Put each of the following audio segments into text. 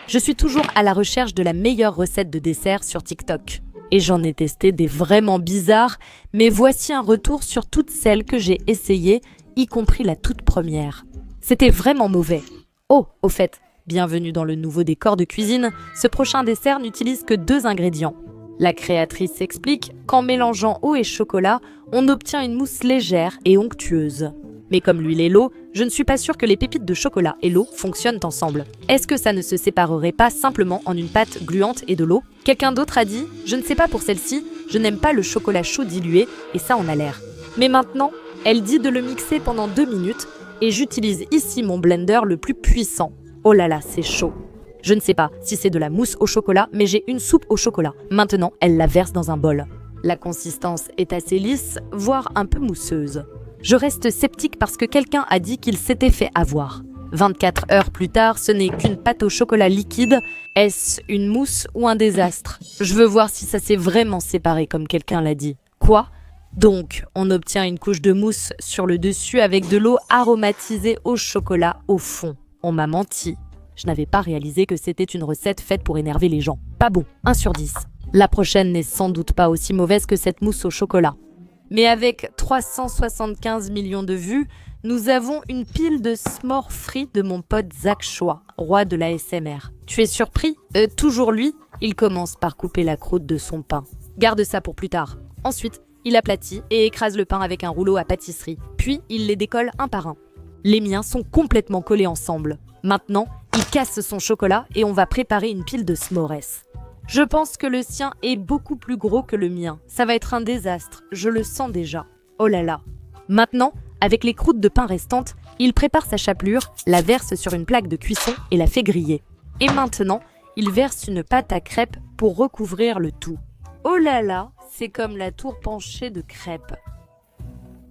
Je suis toujours à la recherche de la meilleure recette de dessert sur TikTok. Et j'en ai testé des vraiment bizarres, mais voici un retour sur toutes celles que j'ai essayées, y compris la toute première. C'était vraiment mauvais. Oh, au fait, bienvenue dans le nouveau décor de cuisine, ce prochain dessert n'utilise que 2 ingrédients. La créatrice explique qu'en mélangeant eau et chocolat, on obtient une mousse légère et onctueuse. Mais comme l'huile et l'eau, je ne suis pas sûre que les pépites de chocolat et l'eau fonctionnent ensemble. Est-ce que ça ne se séparerait pas simplement en une pâte gluante et de l'eau? Quelqu'un d'autre a dit « Je ne sais pas pour celle-ci, je n'aime pas le chocolat chaud dilué et ça en a l'air. » Mais maintenant, elle dit de le mixer pendant 2 minutes et j'utilise ici mon blender le plus puissant. Oh là là, c'est chaud. Je ne sais pas si c'est de la mousse au chocolat, mais j'ai une soupe au chocolat. Maintenant, elle la verse dans un bol. La consistance est assez lisse, voire un peu mousseuse. Je reste sceptique parce que quelqu'un a dit qu'il s'était fait avoir. 24 heures plus tard, ce n'est qu'une pâte au chocolat liquide. Est-ce une mousse ou un désastre? Je veux voir si ça s'est vraiment séparé comme quelqu'un l'a dit. Quoi? Donc, on obtient une couche de mousse sur le dessus avec de l'eau aromatisée au chocolat au fond. On m'a menti. Je n'avais pas réalisé que c'était une recette faite pour énerver les gens. Pas bon, 1 sur 10. La prochaine n'est sans doute pas aussi mauvaise que cette mousse au chocolat. Mais avec 375 millions de vues, nous avons une pile de s'mores frits de mon pote Zach Choi, roi de l'ASMR. Tu es surpris? Toujours lui? Il commence par couper la croûte de son pain. Garde ça pour plus tard. Ensuite, il aplatit et écrase le pain avec un rouleau à pâtisserie. Puis, il les décolle un par un. Les miens sont complètement collés ensemble. Maintenant, il casse son chocolat et on va préparer une pile de s'mores. Je pense que le sien est beaucoup plus gros que le mien. Ça va être un désastre, je le sens déjà. Oh là là. Maintenant, avec les croûtes de pain restantes, il prépare sa chapelure, la verse sur une plaque de cuisson et la fait griller. Et maintenant, il verse une pâte à crêpes pour recouvrir le tout. Oh là là, c'est comme la tour penchée de crêpes.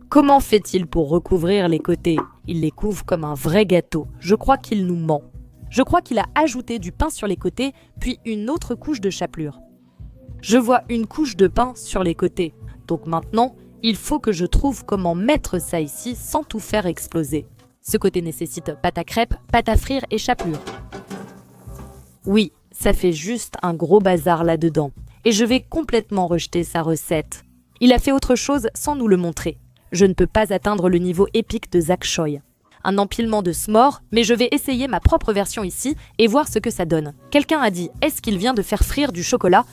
Comment fait-il pour recouvrir les côtés? Il les couvre comme un vrai gâteau. Je crois qu'il nous ment. Je crois qu'il a ajouté du pain sur les côtés, puis une autre couche de chapelure. Je vois une couche de pain sur les côtés. Donc maintenant, il faut que je trouve comment mettre ça ici sans tout faire exploser. Ce côté nécessite pâte à crêpes, pâte à frire et chapelure. Oui, ça fait juste un gros bazar là-dedans. Et je vais complètement rejeter sa recette. Il a fait autre chose sans nous le montrer. Je ne peux pas atteindre le niveau épique de Zach Choi. Un empilement de s'mores, mais je vais essayer ma propre version ici et voir ce que ça donne. Quelqu'un a dit « Est-ce qu'il vient de faire frire du chocolat ?»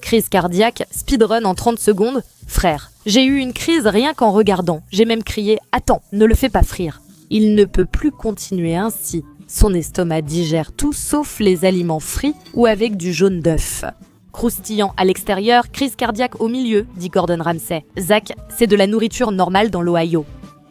Crise cardiaque, speedrun en 30 secondes. Frère, j'ai eu une crise rien qu'en regardant. J'ai même crié « Attends, ne le fais pas frire !» Il ne peut plus continuer ainsi. Son estomac digère tout sauf les aliments frits ou avec du jaune d'œuf. Croustillant à l'extérieur, crise cardiaque au milieu, dit Gordon Ramsay. Zach, c'est de la nourriture normale dans l'Ohio.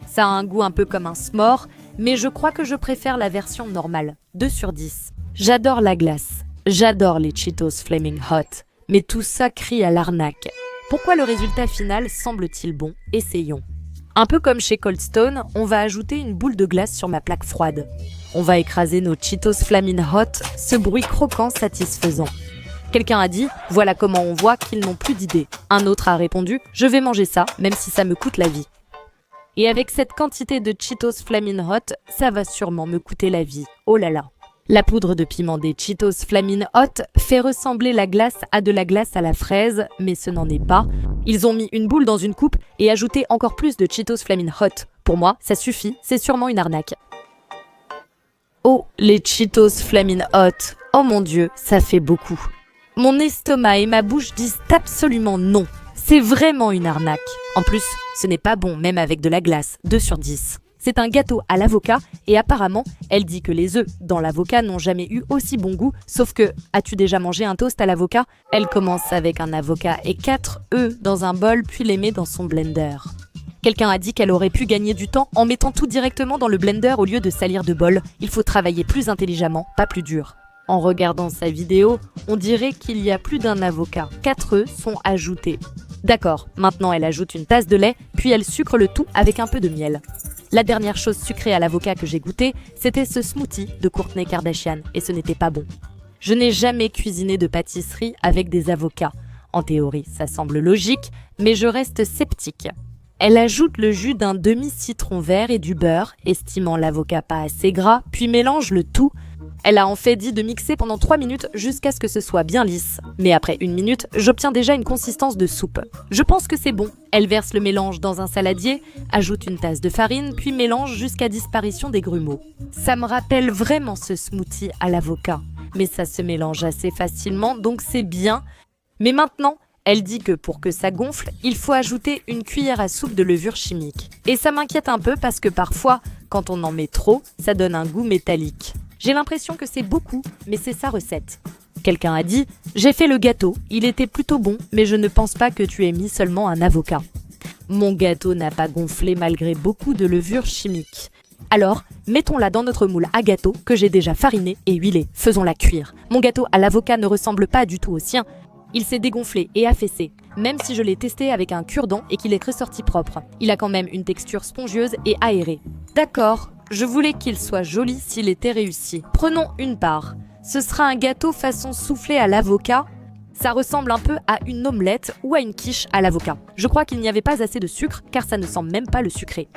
Ça a un goût un peu comme un s'more, mais je crois que je préfère la version normale. 2 sur 10. J'adore la glace. J'adore les Cheetos Flaming Hot. Mais tout ça crie à l'arnaque. Pourquoi le résultat final semble-t-il bon? Essayons. Un peu comme chez Cold Stone, on va ajouter une boule de glace sur ma plaque froide. On va écraser nos Cheetos Flaming Hot, ce bruit croquant satisfaisant. Quelqu'un a dit « Voilà comment on voit qu'ils n'ont plus d'idées ». Un autre a répondu « Je vais manger ça, même si ça me coûte la vie ». Et avec cette quantité de Cheetos Flamin' Hot, ça va sûrement me coûter la vie. Oh là là. La poudre de piment des Cheetos Flamin' Hot fait ressembler la glace à de la glace à la fraise, mais ce n'en est pas. Ils ont mis une boule dans une coupe et ajouté encore plus de Cheetos Flamin' Hot. Pour moi, ça suffit, c'est sûrement une arnaque. Oh, les Cheetos Flamin' Hot. Oh mon Dieu, ça fait beaucoup. Mon estomac et ma bouche disent absolument non. C'est vraiment une arnaque. En plus, ce n'est pas bon, même avec de la glace. 2 sur 10. C'est un gâteau à l'avocat et apparemment, elle dit que les œufs dans l'avocat n'ont jamais eu aussi bon goût. Sauf que, as-tu déjà mangé un toast à l'avocat? Elle commence avec un avocat et 4 œufs dans un bol puis les met dans son blender. Quelqu'un a dit qu'elle aurait pu gagner du temps en mettant tout directement dans le blender au lieu de salir de bol. Il faut travailler plus intelligemment, pas plus dur. En regardant sa vidéo, on dirait qu'il y a plus d'un avocat. 4 œufs sont ajoutés. D'accord, maintenant elle ajoute une tasse de lait, puis elle sucre le tout avec un peu de miel. La dernière chose sucrée à l'avocat que j'ai goûté, c'était ce smoothie de Kourtney Kardashian, et ce n'était pas bon. Je n'ai jamais cuisiné de pâtisserie avec des avocats. En théorie, ça semble logique, mais je reste sceptique. Elle ajoute le jus d'un demi-citron vert et du beurre, estimant l'avocat pas assez gras, puis mélange le tout. Elle a en fait dit de mixer pendant 3 minutes jusqu'à ce que ce soit bien lisse. Mais après 1 minute, j'obtiens déjà une consistance de soupe. Je pense que c'est bon. Elle verse le mélange dans un saladier, ajoute une tasse de farine, puis mélange jusqu'à disparition des grumeaux. Ça me rappelle vraiment ce smoothie à l'avocat. Mais ça se mélange assez facilement, donc c'est bien. Mais maintenant, elle dit que pour que ça gonfle, il faut ajouter une cuillère à soupe de levure chimique. Et ça m'inquiète un peu parce que parfois, quand on en met trop, ça donne un goût métallique. J'ai l'impression que c'est beaucoup, mais c'est sa recette. Quelqu'un a dit « J'ai fait le gâteau, il était plutôt bon, mais je ne pense pas que tu aies mis seulement un avocat. » Mon gâteau n'a pas gonflé malgré beaucoup de levure chimique. Alors, mettons-la dans notre moule à gâteau que j'ai déjà fariné et huilé. Faisons-la cuire. Mon gâteau à l'avocat ne ressemble pas du tout au sien. Il s'est dégonflé et affaissé, même si je l'ai testé avec un cure-dent et qu'il est ressorti propre. Il a quand même une texture spongieuse et aérée. D'accord, je voulais qu'il soit joli s'il était réussi. Prenons une part. Ce sera un gâteau façon soufflé à l'avocat. Ça ressemble un peu à une omelette ou à une quiche à l'avocat. Je crois qu'il n'y avait pas assez de sucre car ça ne sent même pas le sucré.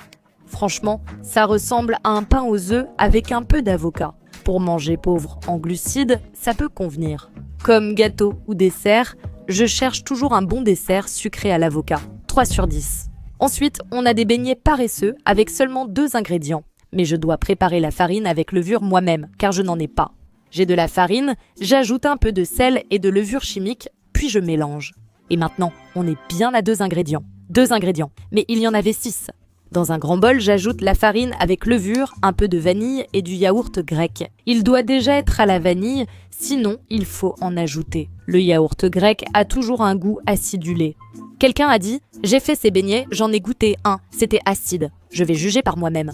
Franchement, ça ressemble à un pain aux œufs avec un peu d'avocat. Pour manger pauvre en glucides, ça peut convenir. Comme gâteau ou dessert, je cherche toujours un bon dessert sucré à l'avocat. 3 sur 10. Ensuite, on a des beignets paresseux avec seulement 2 ingrédients. Mais je dois préparer la farine avec levure moi-même, car je n'en ai pas. J'ai de la farine, j'ajoute un peu de sel et de levure chimique, puis je mélange. Et maintenant, on est bien à 2 ingrédients. 2 ingrédients, mais il y en avait 6. Dans un grand bol, j'ajoute la farine avec levure, un peu de vanille et du yaourt grec. Il doit déjà être à la vanille, sinon il faut en ajouter. Le yaourt grec a toujours un goût acidulé. Quelqu'un a dit « J'ai fait ces beignets, j'en ai goûté un, c'était acide. Je vais juger par moi-même. »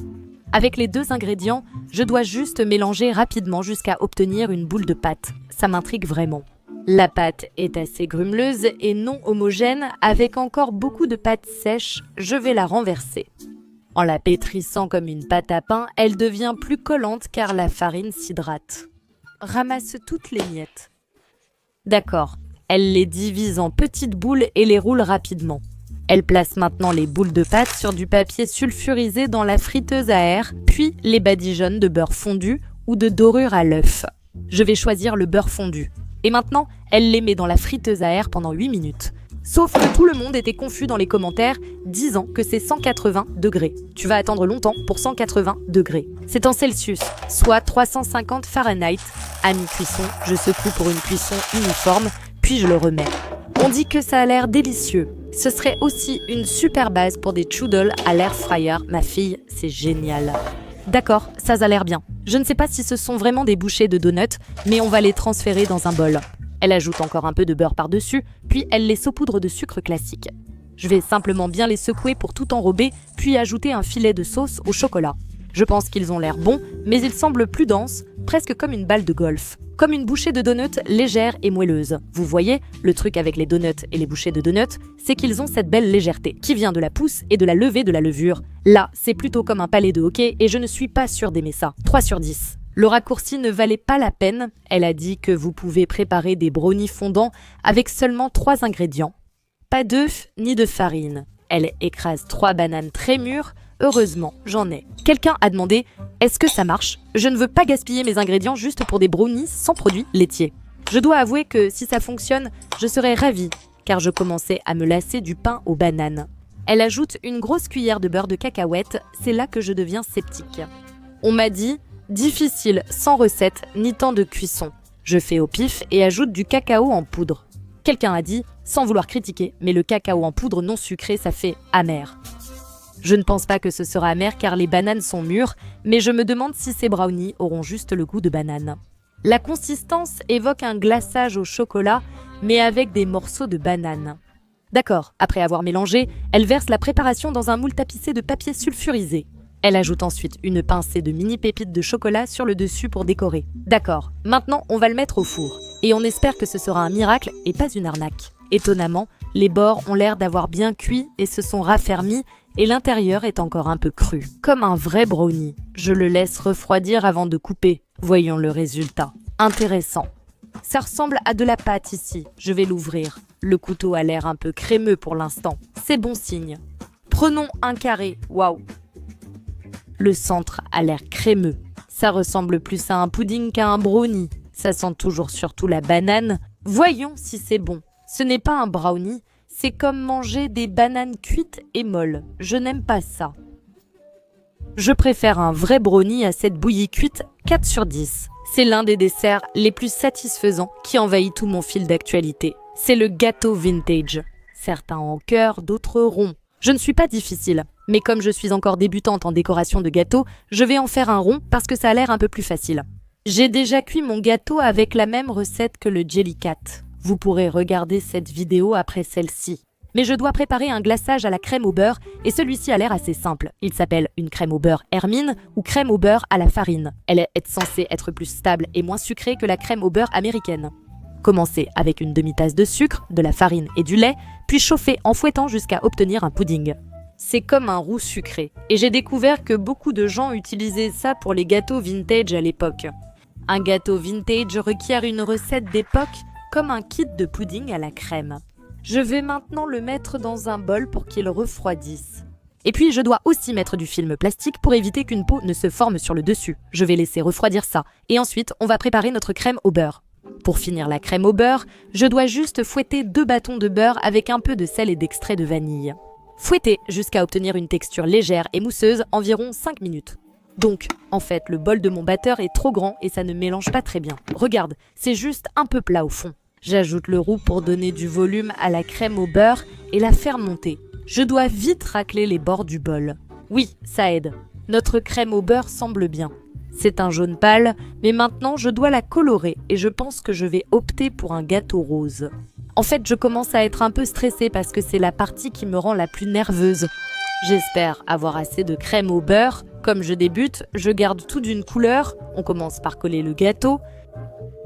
Avec les 2 ingrédients, je dois juste mélanger rapidement jusqu'à obtenir une boule de pâte. Ça m'intrigue vraiment. La pâte est assez grumeleuse et non homogène, avec encore beaucoup de pâte sèche, je vais la renverser. En la pétrissant comme une pâte à pain, elle devient plus collante car la farine s'hydrate. Ramasse toutes les miettes. D'accord, elle les divise en petites boules et les roule rapidement. Elle place maintenant les boules de pâte sur du papier sulfurisé dans la friteuse à air, puis les badigeonne de beurre fondu ou de dorure à l'œuf. Je vais choisir le beurre fondu. Et maintenant, elle les met dans la friteuse à air pendant 8 minutes. Sauf que tout le monde était confus dans les commentaires, disant que c'est 180 degrés. Tu vas attendre longtemps pour 180 degrés. C'est en Celsius, soit 350 Fahrenheit. À mi-cuisson, je secoue pour une cuisson uniforme, puis je le remets. On dit que ça a l'air délicieux. Ce serait aussi une super base pour des choodles à l'air fryer. Ma fille, c'est génial. D'accord, ça a l'air bien. Je ne sais pas si ce sont vraiment des bouchées de donuts, mais on va les transférer dans un bol. Elle ajoute encore un peu de beurre par-dessus, puis elle les saupoudre de sucre classique. Je vais simplement bien les secouer pour tout enrober, puis ajouter un filet de sauce au chocolat. Je pense qu'ils ont l'air bons, mais ils semblent plus denses, presque comme une balle de golf. Comme une bouchée de donuts légère et moelleuse. Vous voyez, le truc avec les donuts et les bouchées de donuts, c'est qu'ils ont cette belle légèreté, qui vient de la pousse et de la levée de la levure. Là, c'est plutôt comme un palais de hockey et je ne suis pas sûre d'aimer ça. 3 sur 10. Le raccourci ne valait pas la peine. Elle a dit que vous pouvez préparer des brownies fondants avec seulement 3 ingrédients. Pas d'œufs ni de farine. Elle écrase 3 bananes très mûres. Heureusement, j'en ai. Quelqu'un a demandé « Est-ce que ça marche ? Je ne veux pas gaspiller mes ingrédients juste pour des brownies sans produits laitiers. » Je dois avouer que si ça fonctionne, je serais ravie, car je commençais à me lasser du pain aux bananes. Elle ajoute une grosse cuillère de beurre de cacahuète, c'est là que je deviens sceptique. On m'a dit « Difficile, sans recette, ni temps de cuisson. » Je fais au pif et ajoute du cacao en poudre. Quelqu'un a dit, sans vouloir critiquer, mais le cacao en poudre non sucré, ça fait amer. Je ne pense pas que ce sera amer car les bananes sont mûres, mais je me demande si ces brownies auront juste le goût de banane. La consistance évoque un glaçage au chocolat, mais avec des morceaux de banane. D'accord, après avoir mélangé, elle verse la préparation dans un moule tapissé de papier sulfurisé. Elle ajoute ensuite une pincée de mini pépites de chocolat sur le dessus pour décorer. D'accord, maintenant on va le mettre au four. Et on espère que ce sera un miracle et pas une arnaque. Étonnamment, les bords ont l'air d'avoir bien cuit et se sont raffermis, et l'intérieur est encore un peu cru, comme un vrai brownie. Je le laisse refroidir avant de couper. Voyons le résultat. Intéressant. Ça ressemble à de la pâte ici. Je vais l'ouvrir. Le couteau a l'air un peu crémeux pour l'instant. C'est bon signe. Prenons un carré. Waouh. Le centre a l'air crémeux. Ça ressemble plus à un pudding qu'à un brownie. Ça sent toujours surtout la banane. Voyons si c'est bon. Ce n'est pas un brownie, c'est comme manger des bananes cuites et molles. Je n'aime pas ça. Je préfère un vrai brownie à cette bouillie cuite 4 sur 10. C'est l'un des desserts les plus satisfaisants qui envahit tout mon fil d'actualité. C'est le gâteau vintage. Certains en cœur, d'autres ronds. Je ne suis pas difficile, mais comme je suis encore débutante en décoration de gâteaux, je vais en faire un rond parce que ça a l'air un peu plus facile. J'ai déjà cuit mon gâteau avec la même recette que le Jellycat. Vous pourrez regarder cette vidéo après celle-ci. Mais je dois préparer un glaçage à la crème au beurre et celui-ci a l'air assez simple. Il s'appelle une crème au beurre Hermine ou crème au beurre à la farine. Elle est censée être plus stable et moins sucrée que la crème au beurre américaine. Commencez avec une demi-tasse de sucre, de la farine et du lait, puis chauffez en fouettant jusqu'à obtenir un pudding. C'est comme un roux sucré, et j'ai découvert que beaucoup de gens utilisaient ça pour les gâteaux vintage à l'époque. Un gâteau vintage requiert une recette d'époque comme un kit de pudding à la crème. Je vais maintenant le mettre dans un bol pour qu'il refroidisse. Et puis je dois aussi mettre du film plastique pour éviter qu'une peau ne se forme sur le dessus. Je vais laisser refroidir ça, et ensuite on va préparer notre crème au beurre. Pour finir la crème au beurre, je dois juste fouetter 2 bâtons de beurre avec un peu de sel et d'extrait de vanille. Fouetter jusqu'à obtenir une texture légère et mousseuse, environ 5 minutes. Donc, en fait, le bol de mon batteur est trop grand et ça ne mélange pas très bien. Regarde, c'est juste un peu plat au fond. J'ajoute le roux pour donner du volume à la crème au beurre et la faire monter. Je dois vite racler les bords du bol. Oui, ça aide. Notre crème au beurre semble bien. C'est un jaune pâle, mais maintenant je dois la colorer et je pense que je vais opter pour un gâteau rose. En fait, je commence à être un peu stressée parce que c'est la partie qui me rend la plus nerveuse. J'espère avoir assez de crème au beurre. Comme je débute, je garde tout d'une couleur. On commence par coller le gâteau.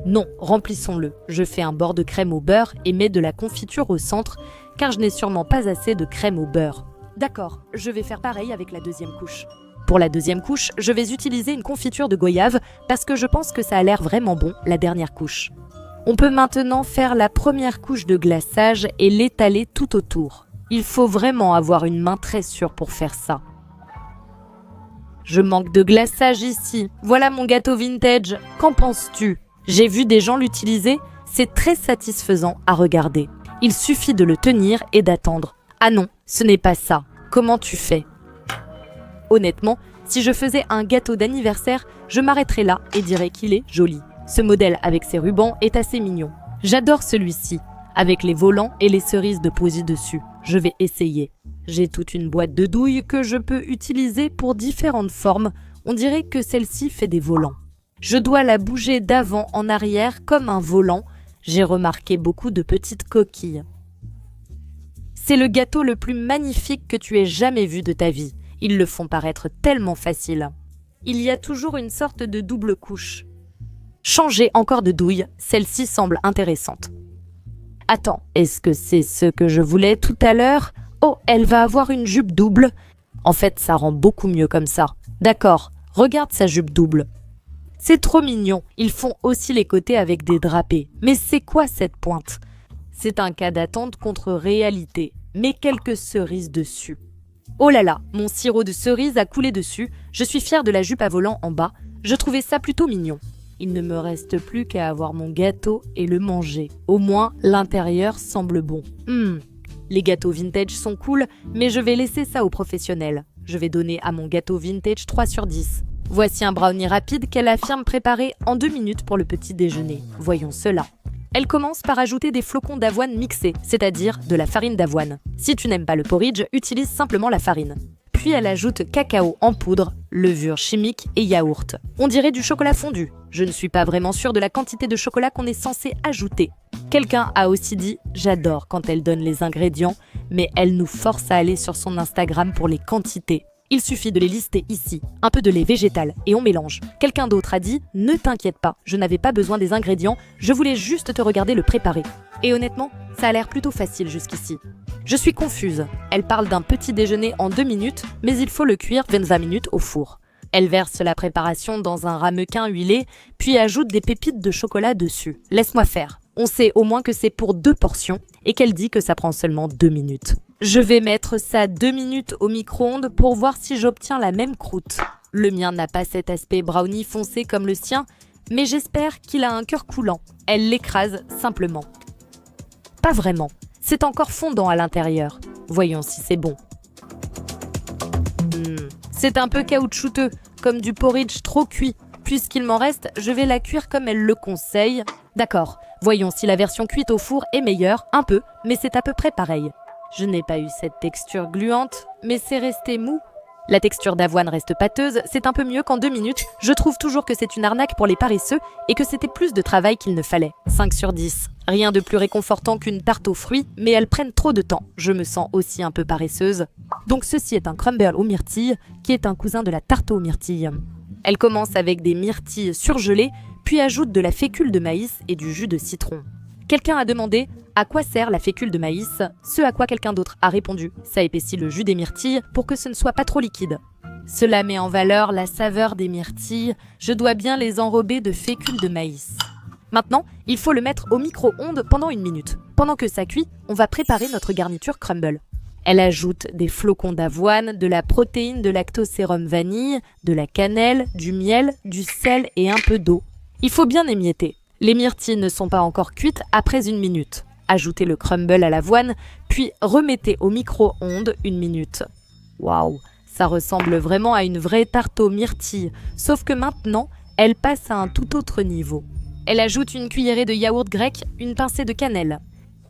Non, remplissons-le. Je fais un bord de crème au beurre et mets de la confiture au centre, car je n'ai sûrement pas assez de crème au beurre. D'accord, je vais faire pareil avec la deuxième couche. Pour la deuxième couche, je vais utiliser une confiture de goyave parce que je pense que ça a l'air vraiment bon, la dernière couche. On peut maintenant faire la première couche de glaçage et l'étaler tout autour. Il faut vraiment avoir une main très sûre pour faire ça. Je manque de glaçage ici. Voilà mon gâteau vintage. Qu'en penses-tu ? J'ai vu des gens l'utiliser. C'est très satisfaisant à regarder. Il suffit de le tenir et d'attendre. Ah non, ce n'est pas ça. Comment tu fais ? Honnêtement, si je faisais un gâteau d'anniversaire, je m'arrêterais là et dirais qu'il est joli. Ce modèle avec ses rubans est assez mignon. J'adore celui-ci, avec les volants et les cerises de poésie dessus. Je vais essayer. J'ai toute une boîte de douilles que je peux utiliser pour différentes formes. On dirait que celle-ci fait des volants. Je dois la bouger d'avant en arrière comme un volant. J'ai remarqué beaucoup de petites coquilles. C'est le gâteau le plus magnifique que tu aies jamais vu de ta vie. Ils le font paraître tellement facile. Il y a toujours une sorte de double couche. Changer encore de douille, celle-ci semble intéressante. Attends, est-ce que c'est ce que je voulais tout à l'heure ? Oh, elle va avoir une jupe double. En fait, ça rend beaucoup mieux comme ça. D'accord, regarde sa jupe double. C'est trop mignon. Ils font aussi les côtés avec des drapés. Mais c'est quoi cette pointe ? C'est un cas d'attente contre réalité. Mets quelques cerises dessus. Oh là là, mon sirop de cerise a coulé dessus. Je suis fière de la jupe à volant en bas. Je trouvais ça plutôt mignon. Il ne me reste plus qu'à avoir mon gâteau et le manger. Au moins, l'intérieur semble bon. Les gâteaux vintage sont cool, mais je vais laisser ça aux professionnels. Je vais donner à mon gâteau vintage 3 sur 10. Voici un brownie rapide qu'elle affirme préparer en 2 minutes pour le petit déjeuner. Voyons cela. Elle commence par ajouter des flocons d'avoine mixés, c'est-à-dire de la farine d'avoine. Si tu n'aimes pas le porridge, utilise simplement la farine. Puis elle ajoute cacao en poudre, levure chimique et yaourt. On dirait du chocolat fondu. Je ne suis pas vraiment sûre de la quantité de chocolat qu'on est censé ajouter. Quelqu'un a aussi dit « J'adore quand elle donne les ingrédients, mais elle nous force à aller sur son Instagram pour les quantités. Il suffit de les lister ici, un peu de lait végétal et on mélange. » Quelqu'un d'autre a dit « Ne t'inquiète pas, je n'avais pas besoin des ingrédients, je voulais juste te regarder le préparer. » Et honnêtement, ça a l'air plutôt facile jusqu'ici. Je suis confuse. Elle parle d'un petit déjeuner en 2 minutes, mais il faut le cuire 20 minutes au four. Elle verse la préparation dans un ramequin huilé, puis ajoute des pépites de chocolat dessus. Laisse-moi faire. On sait au moins que c'est pour 2 portions et qu'elle dit que ça prend seulement 2 minutes. Je vais mettre ça 2 minutes au micro-ondes pour voir si j'obtiens la même croûte. Le mien n'a pas cet aspect brownie foncé comme le sien, mais j'espère qu'il a un cœur coulant. Elle l'écrase simplement. Pas vraiment. C'est encore fondant à l'intérieur. Voyons si c'est bon. C'est un peu caoutchouteux, comme du porridge trop cuit. Puisqu'il m'en reste, je vais la cuire comme elle le conseille. D'accord, voyons si la version cuite au four est meilleure, un peu, mais c'est à peu près pareil. Je n'ai pas eu cette texture gluante, mais c'est resté mou. La texture d'avoine reste pâteuse, c'est un peu mieux qu'en 2 minutes. Je trouve toujours que c'est une arnaque pour les paresseux et que c'était plus de travail qu'il ne fallait. 5 sur 10. Rien de plus réconfortant qu'une tarte aux fruits, mais elles prennent trop de temps. Je me sens aussi un peu paresseuse. Donc ceci est un crumble aux myrtilles, qui est un cousin de la tarte aux myrtilles. Elle commence avec des myrtilles surgelées, puis ajoute de la fécule de maïs et du jus de citron. Quelqu'un a demandé « À quoi sert la fécule de maïs ?» Ce à quoi quelqu'un d'autre a répondu « Ça épaissit le jus des myrtilles pour que ce ne soit pas trop liquide. » Cela met en valeur la saveur des myrtilles, je dois bien les enrober de fécule de maïs. Maintenant, il faut le mettre au micro-ondes pendant 1 minute. Pendant que ça cuit, on va préparer notre garniture crumble. Elle ajoute des flocons d'avoine, de la protéine de lactosérum vanille, de la cannelle, du miel, du sel et un peu d'eau. Il faut bien émietter. Les myrtilles ne sont pas encore cuites après 1 minute. Ajoutez le crumble à l'avoine, puis remettez au micro-ondes 1 minute. Waouh, ça ressemble vraiment à une vraie tarte aux myrtilles, sauf que maintenant, elle passe à un tout autre niveau. Elle ajoute une cuillerée de yaourt grec, une pincée de cannelle.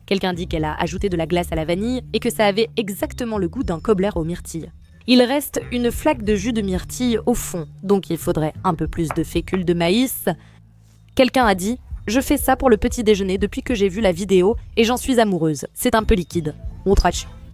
Quelqu'un dit qu'elle a ajouté de la glace à la vanille et que ça avait exactement le goût d'un cobbler aux myrtilles. Il reste une flaque de jus de myrtille au fond, donc il faudrait un peu plus de fécule de maïs. Quelqu'un a dit « Je fais ça pour le petit déjeuner depuis que j'ai vu la vidéo et j'en suis amoureuse. C'est un peu liquide. »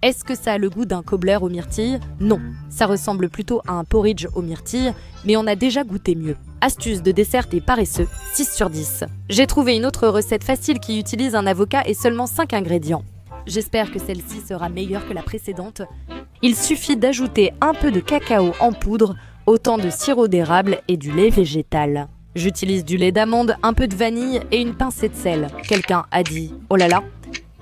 Est-ce que ça a le goût d'un cobbler aux myrtilles? Non, ça ressemble plutôt à un porridge aux myrtilles, mais on a déjà goûté mieux. Astuce de dessert et paresseux, 6 sur 10. J'ai trouvé une autre recette facile qui utilise un avocat et seulement 5 ingrédients. J'espère que celle-ci sera meilleure que la précédente. Il suffit d'ajouter un peu de cacao en poudre, autant de sirop d'érable et du lait végétal. J'utilise du lait d'amande, un peu de vanille et une pincée de sel. Quelqu'un a dit « Oh là là !»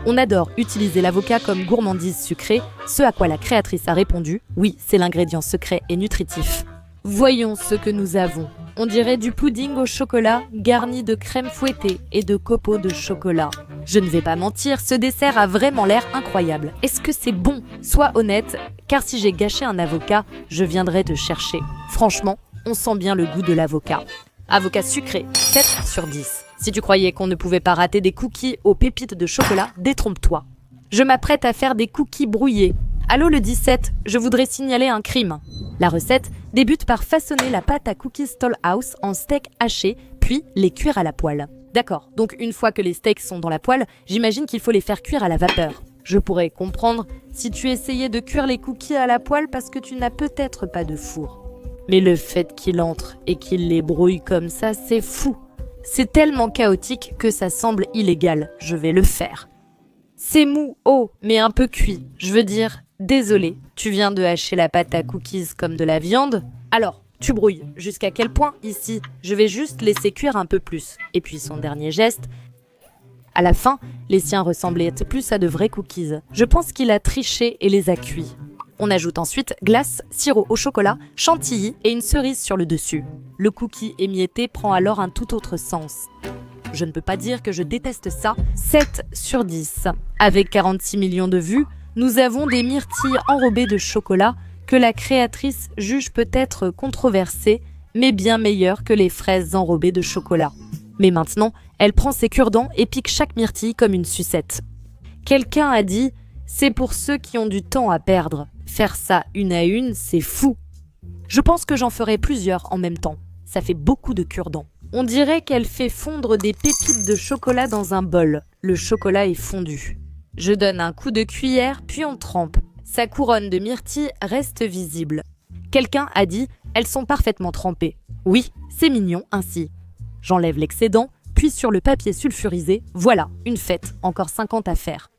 On adore utiliser l'avocat comme gourmandise sucrée, ce à quoi la créatrice a répondu « Oui, c'est l'ingrédient secret et nutritif. » Voyons ce que nous avons. On dirait du pudding au chocolat, garni de crème fouettée et de copeaux de chocolat. Je ne vais pas mentir, ce dessert a vraiment l'air incroyable. Est-ce que c'est bon? Sois honnête, car si j'ai gâché un avocat, je viendrai te chercher. Franchement, on sent bien le goût de l'avocat. Avocat sucré, 7 sur 10. Si tu croyais qu'on ne pouvait pas rater des cookies aux pépites de chocolat, détrompe-toi. Je m'apprête à faire des cookies brouillés. Allô le 17, je voudrais signaler un crime. La recette débute par façonner la pâte à cookies Stollhouse en steaks hachés, puis les cuire à la poêle. D'accord, donc une fois que les steaks sont dans la poêle, j'imagine qu'il faut les faire cuire à la vapeur. Je pourrais comprendre si tu essayais de cuire les cookies à la poêle parce que tu n'as peut-être pas de four. Mais le fait qu'il entre et qu'il les brouille comme ça, c'est fou. C'est tellement chaotique que ça semble illégal. Je vais le faire. C'est mou, mais un peu cuit. Je veux dire, désolé, tu viens de hacher la pâte à cookies comme de la viande? Alors, tu brouilles. Jusqu'à quel point ici? Je vais juste laisser cuire un peu plus. Et puis son dernier geste. À la fin, les siens ressemblaient plus à de vrais cookies. Je pense qu'il a triché et les a cuits. On ajoute ensuite glace, sirop au chocolat, chantilly et une cerise sur le dessus. Le cookie émietté prend alors un tout autre sens. Je ne peux pas dire que je déteste ça. 7 sur 10. Avec 46 millions de vues, nous avons des myrtilles enrobées de chocolat que la créatrice juge peut-être controversées, mais bien meilleures que les fraises enrobées de chocolat. Mais maintenant, elle prend ses cure-dents et pique chaque myrtille comme une sucette. Quelqu'un a dit « C'est pour ceux qui ont du temps à perdre. Faire ça une à une, c'est fou. » Je pense que j'en ferai plusieurs en même temps. Ça fait beaucoup de cure-dents. On dirait qu'elle fait fondre des pépites de chocolat dans un bol. Le chocolat est fondu. Je donne un coup de cuillère, puis on trempe. Sa couronne de myrtilles reste visible. Quelqu'un a dit « Elles sont parfaitement trempées. » Oui, c'est mignon ainsi. J'enlève l'excédent, puis sur le papier sulfurisé, voilà, une fête, encore 50 à faire.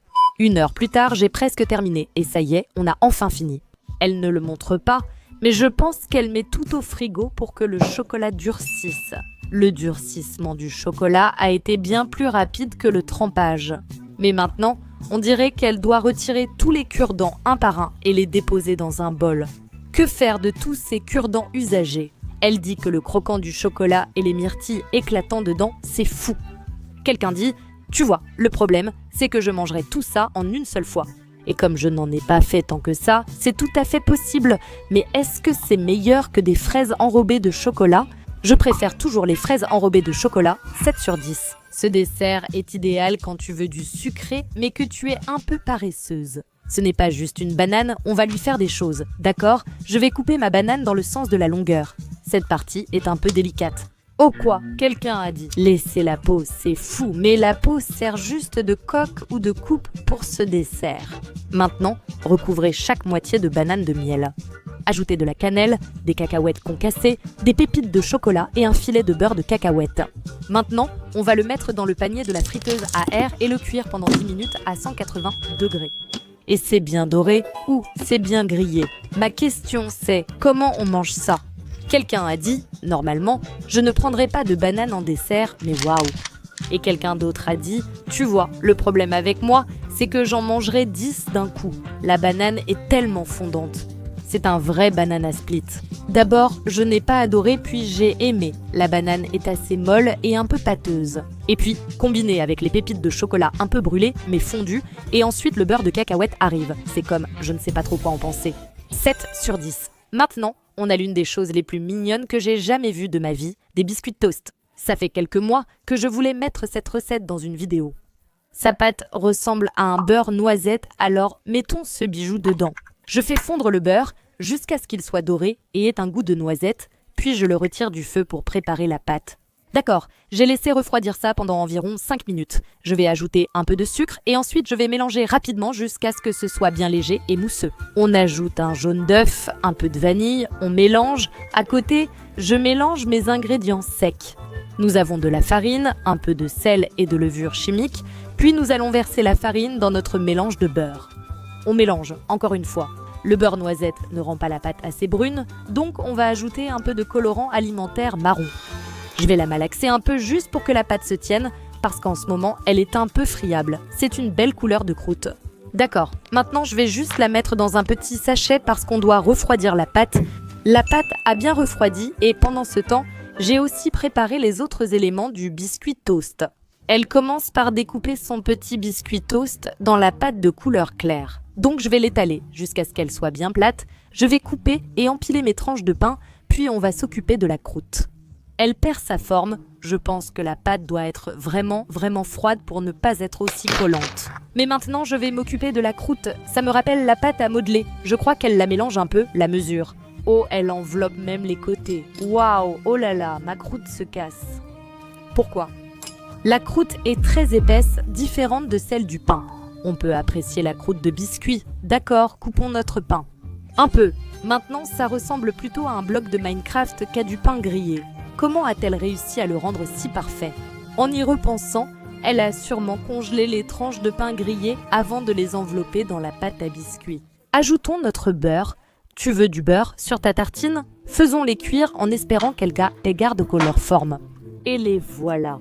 1 heure plus tard, j'ai presque terminé, et ça y est, on a enfin fini. Elle ne le montre pas, mais je pense qu'elle met tout au frigo pour que le chocolat durcisse. Le durcissement du chocolat a été bien plus rapide que le trempage. Mais maintenant, on dirait qu'elle doit retirer tous les cure-dents un par un et les déposer dans un bol. Que faire de tous ces cure-dents usagés? Elle dit que le croquant du chocolat et les myrtilles éclatants dedans, c'est fou. Quelqu'un dit « Tu vois, le problème, c'est que je mangerai tout ça en une seule fois. Et comme je n'en ai pas fait tant que ça, c'est tout à fait possible. Mais est-ce que c'est meilleur que des fraises enrobées de chocolat? Je préfère toujours les fraises enrobées de chocolat, 7 sur 10. Ce dessert est idéal quand tu veux du sucré, mais que tu es un peu paresseuse. Ce n'est pas juste une banane, on va lui faire des choses. D'accord? Je vais couper ma banane dans le sens de la longueur. Cette partie est un peu délicate. Oh quoi? Quelqu'un a dit. Laissez la peau, c'est fou, mais la peau sert juste de coque ou de coupe pour ce dessert. Maintenant, recouvrez chaque moitié de banane de miel. Ajoutez de la cannelle, des cacahuètes concassées, des pépites de chocolat et un filet de beurre de cacahuète. Maintenant, on va le mettre dans le panier de la friteuse à air et le cuire pendant 10 minutes à 180 degrés. Et c'est bien doré ou c'est bien grillé? Ma question c'est, comment on mange ça? Quelqu'un a dit, normalement, je ne prendrai pas de banane en dessert, mais waouh! Et quelqu'un d'autre a dit, tu vois, le problème avec moi, c'est que j'en mangerai 10 d'un coup. La banane est tellement fondante. C'est un vrai banana split. D'abord, je n'ai pas adoré, puis j'ai aimé. La banane est assez molle et un peu pâteuse. Et puis, combiné avec les pépites de chocolat un peu brûlées, mais fondues, et ensuite le beurre de cacahuète arrive. C'est comme, je ne sais pas trop quoi en penser. 7 sur 10. Maintenant, on a l'une des choses les plus mignonnes que j'ai jamais vues de ma vie, des biscuits de toast. Ça fait quelques mois que je voulais mettre cette recette dans une vidéo. Sa pâte ressemble à un beurre noisette, alors mettons ce bijou dedans. Je fais fondre le beurre jusqu'à ce qu'il soit doré et ait un goût de noisette, puis je le retire du feu pour préparer la pâte. D'accord, j'ai laissé refroidir ça pendant environ 5 minutes. Je vais ajouter un peu de sucre et ensuite je vais mélanger rapidement jusqu'à ce que ce soit bien léger et mousseux. On ajoute un jaune d'œuf, un peu de vanille, on mélange. À côté, je mélange mes ingrédients secs. Nous avons de la farine, un peu de sel et de levure chimique, puis nous allons verser la farine dans notre mélange de beurre. On mélange, encore une fois. Le beurre noisette ne rend pas la pâte assez brune, donc on va ajouter un peu de colorant alimentaire marron. Je vais la malaxer un peu juste pour que la pâte se tienne, parce qu'en ce moment, elle est un peu friable. C'est une belle couleur de croûte. D'accord, maintenant je vais juste la mettre dans un petit sachet parce qu'on doit refroidir la pâte. La pâte a bien refroidi et pendant ce temps, j'ai aussi préparé les autres éléments du biscuit toast. Elle commence par découper son petit biscuit toast dans la pâte de couleur claire. Donc je vais l'étaler jusqu'à ce qu'elle soit bien plate. Je vais couper et empiler mes tranches de pain, puis on va s'occuper de la croûte. Elle perd sa forme, je pense que la pâte doit être vraiment froide pour ne pas être aussi collante. Mais maintenant je vais m'occuper de la croûte, ça me rappelle la pâte à modeler, je crois qu'elle la mélange un peu, la mesure. Oh, elle enveloppe même les côtés. Waouh, oh là là, ma croûte se casse. Pourquoi? La croûte est très épaisse, différente de celle du pain. On peut apprécier la croûte de biscuit, d'accord, coupons notre pain. Un peu. Maintenant ça ressemble plutôt à un bloc de Minecraft qu'à du pain grillé. Comment a-t-elle réussi à le rendre si parfait? En y repensant, elle a sûrement congelé les tranches de pain grillé avant de les envelopper dans la pâte à biscuits. Ajoutons notre beurre. Tu veux du beurre sur ta tartine? Faisons-les cuire en espérant qu'elles gardent leur forme. Et les voilà.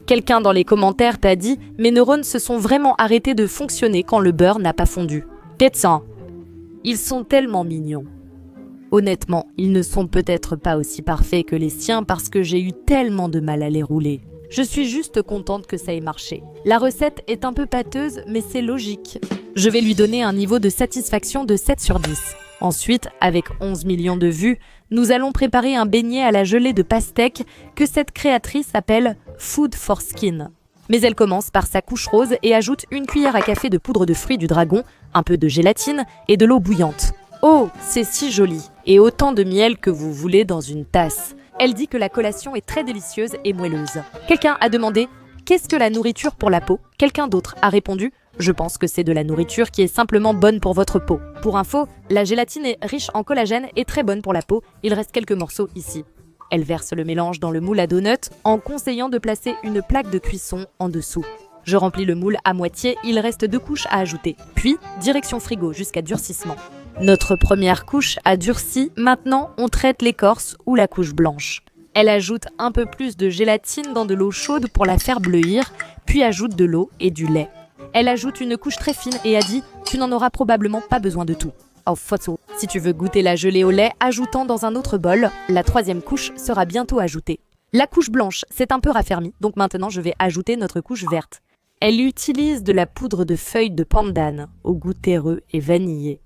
Quelqu'un dans les commentaires t'a dit « Mes neurones se sont vraiment arrêtés de fonctionner quand le beurre n'a pas fondu. » Peut-être ça. Ils sont tellement mignons. Honnêtement, ils ne sont peut-être pas aussi parfaits que les siens parce que j'ai eu tellement de mal à les rouler. Je suis juste contente que ça ait marché. La recette est un peu pâteuse, mais c'est logique. Je vais lui donner un niveau de satisfaction de 7 sur 10. Ensuite, avec 11 millions de vues, nous allons préparer un beignet à la gelée de pastèque que cette créatrice appelle Food for Skin. Mais elle commence par sa couche rose et ajoute une cuillère à café de poudre de fruits du dragon, un peu de gélatine et de l'eau bouillante. Oh, c'est si joli! Et autant de miel que vous voulez dans une tasse. Elle dit que la collation est très délicieuse et moelleuse. Quelqu'un a demandé « Qu'est-ce que la nourriture pour la peau ?» Quelqu'un d'autre a répondu « Je pense que c'est de la nourriture qui est simplement bonne pour votre peau. » Pour info, la gélatine est riche en collagène et très bonne pour la peau. Il reste quelques morceaux ici. Elle verse le mélange dans le moule à donuts en conseillant de placer une plaque de cuisson en dessous. Je remplis le moule à moitié, il reste 2 couches à ajouter. Puis, direction frigo jusqu'à durcissement. Notre première couche a durci, maintenant on traite l'écorce ou la couche blanche. Elle ajoute un peu plus de gélatine dans de l'eau chaude pour la faire bleuir, puis ajoute de l'eau et du lait. Elle ajoute une couche très fine et a dit « Tu n'en auras probablement pas besoin de tout ». of photo. Si tu veux goûter la gelée au lait, ajoutant dans un autre bol, la 3e couche sera bientôt ajoutée. La couche blanche s'est un peu raffermie, donc maintenant je vais ajouter notre couche verte. Elle utilise de la poudre de feuilles de pandan, au goût terreux et vanillé.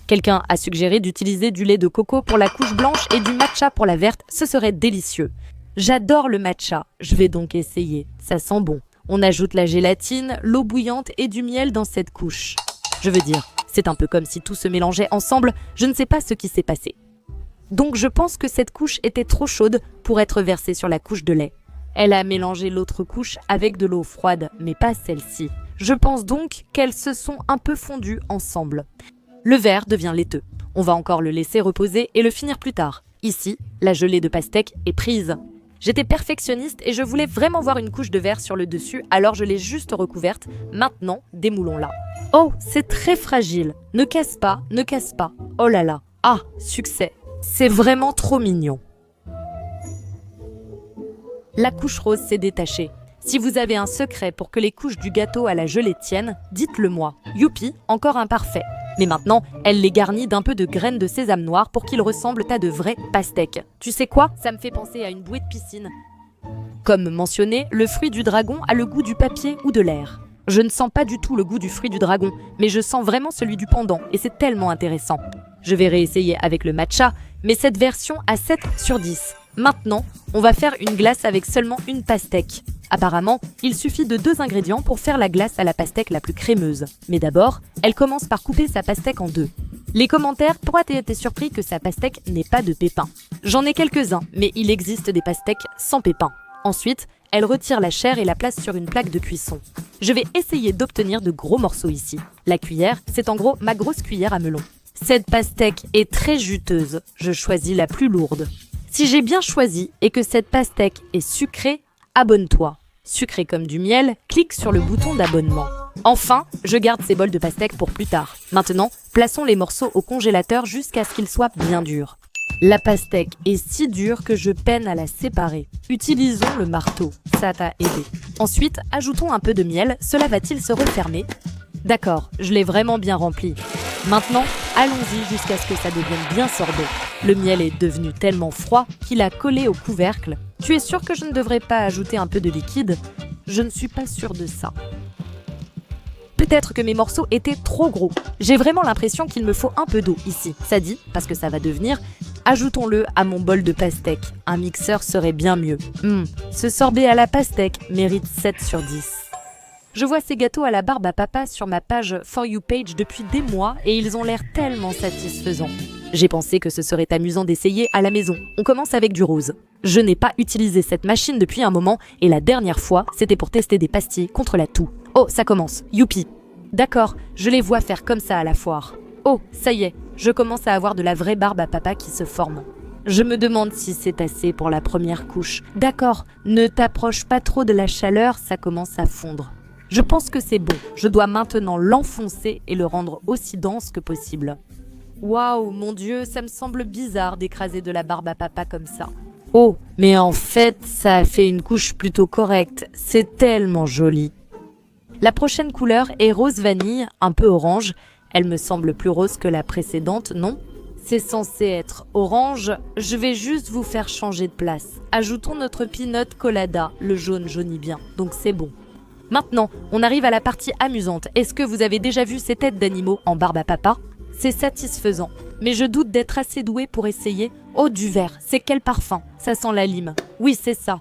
Quelqu'un a suggéré d'utiliser du lait de coco pour la couche blanche et du matcha pour la verte, ce serait délicieux. J'adore le matcha, je vais donc essayer, ça sent bon. On ajoute la gélatine, l'eau bouillante et du miel dans cette couche. Je veux dire, c'est un peu comme si tout se mélangeait ensemble, je ne sais pas ce qui s'est passé. Donc je pense que cette couche était trop chaude pour être versée sur la couche de lait. Elle a mélangé l'autre couche avec de l'eau froide, mais pas celle-ci. Je pense donc qu'elles se sont un peu fondues ensemble. Le verre devient laiteux. On va encore le laisser reposer et le finir plus tard. Ici, la gelée de pastèque est prise. J'étais perfectionniste et je voulais vraiment voir une couche de verre sur le dessus, alors je l'ai juste recouverte. Maintenant, démoulons-la. Oh, c'est très fragile. Ne casse pas, ne casse pas. Oh là là. Ah, succès. C'est vraiment trop mignon. La couche rose s'est détachée. Si vous avez un secret pour que les couches du gâteau à la gelée tiennent, dites-le moi. Youpi, encore imparfait. Mais maintenant, elle les garnit d'un peu de graines de sésame noir pour qu'ils ressemblent à de vrais pastèques. Tu sais quoi? Ça me fait penser à une bouée de piscine. Comme mentionné, le fruit du dragon a le goût du papier ou de l'air. Je ne sens pas du tout le goût du fruit du dragon, mais je sens vraiment celui du pendant, et c'est tellement intéressant. Je vais réessayer avec le matcha, mais cette version a 7 sur 10. Maintenant, on va faire une glace avec seulement une pastèque. Apparemment, il suffit de 2 ingrédients pour faire la glace à la pastèque la plus crémeuse. Mais d'abord, elle commence par couper sa pastèque en 2. Les commentaires pourraient être surpris que sa pastèque n'ait pas de pépins. J'en ai quelques-uns, mais il existe des pastèques sans pépins. Ensuite, elle retire la chair et la place sur une plaque de cuisson. Je vais essayer d'obtenir de gros morceaux ici. La cuillère, c'est en gros ma grosse cuillère à melon. Cette pastèque est très juteuse. Je choisis la plus lourde. Si j'ai bien choisi et que cette pastèque est sucrée, abonne-toi. Sucré comme du miel, clique sur le bouton d'abonnement. Enfin, je garde ces bols de pastèque pour plus tard. Maintenant, plaçons les morceaux au congélateur jusqu'à ce qu'ils soient bien durs. La pastèque est si dure que je peine à la séparer. Utilisons le marteau, ça t'a aidé. Ensuite, ajoutons un peu de miel, cela va-t-il se refermer? D'accord, je l'ai vraiment bien rempli. Maintenant, allons-y jusqu'à ce que ça devienne bien sorbet. Le miel est devenu tellement froid qu'il a collé au couvercle. Tu es sûr que je ne devrais pas ajouter un peu de liquide? Je ne suis pas sûre de ça. Peut-être que mes morceaux étaient trop gros. J'ai vraiment l'impression qu'il me faut un peu d'eau ici. Ça dit, parce que ça va devenir. Ajoutons-le à mon bol de pastèque. Un mixeur serait bien mieux. Ce sorbet à la pastèque mérite 7 sur 10. Je vois ces gâteaux à la barbe à papa sur ma page For You page depuis des mois et ils ont l'air tellement satisfaisants. J'ai pensé que ce serait amusant d'essayer à la maison. On commence avec du rose. Je n'ai pas utilisé cette machine depuis un moment et la dernière fois, c'était pour tester des pastilles contre la toux. Oh, ça commence. Youpi. D'accord, je les vois faire comme ça à la foire. Oh, ça y est, je commence à avoir de la vraie barbe à papa qui se forme. Je me demande si c'est assez pour la première couche. D'accord, ne t'approche pas trop de la chaleur, ça commence à fondre. Je pense que c'est bon. Je dois maintenant l'enfoncer et le rendre aussi dense que possible. Waouh, mon Dieu, ça me semble bizarre d'écraser de la barbe à papa comme ça. Oh, mais en fait, ça a fait une couche plutôt correcte. C'est tellement joli. La prochaine couleur est rose vanille, un peu orange. Elle me semble plus rose que la précédente, non? C'est censé être orange. Je vais juste vous faire changer de place. Ajoutons notre peanut colada. Le jaune jaunit bien, donc c'est bon. Maintenant, on arrive à la partie amusante. Est-ce que vous avez déjà vu ces têtes d'animaux en barbe à papa? C'est satisfaisant, mais je doute d'être assez douée pour essayer. Oh, du vert, c'est quel parfum? Ça sent la lime. Oui, c'est ça.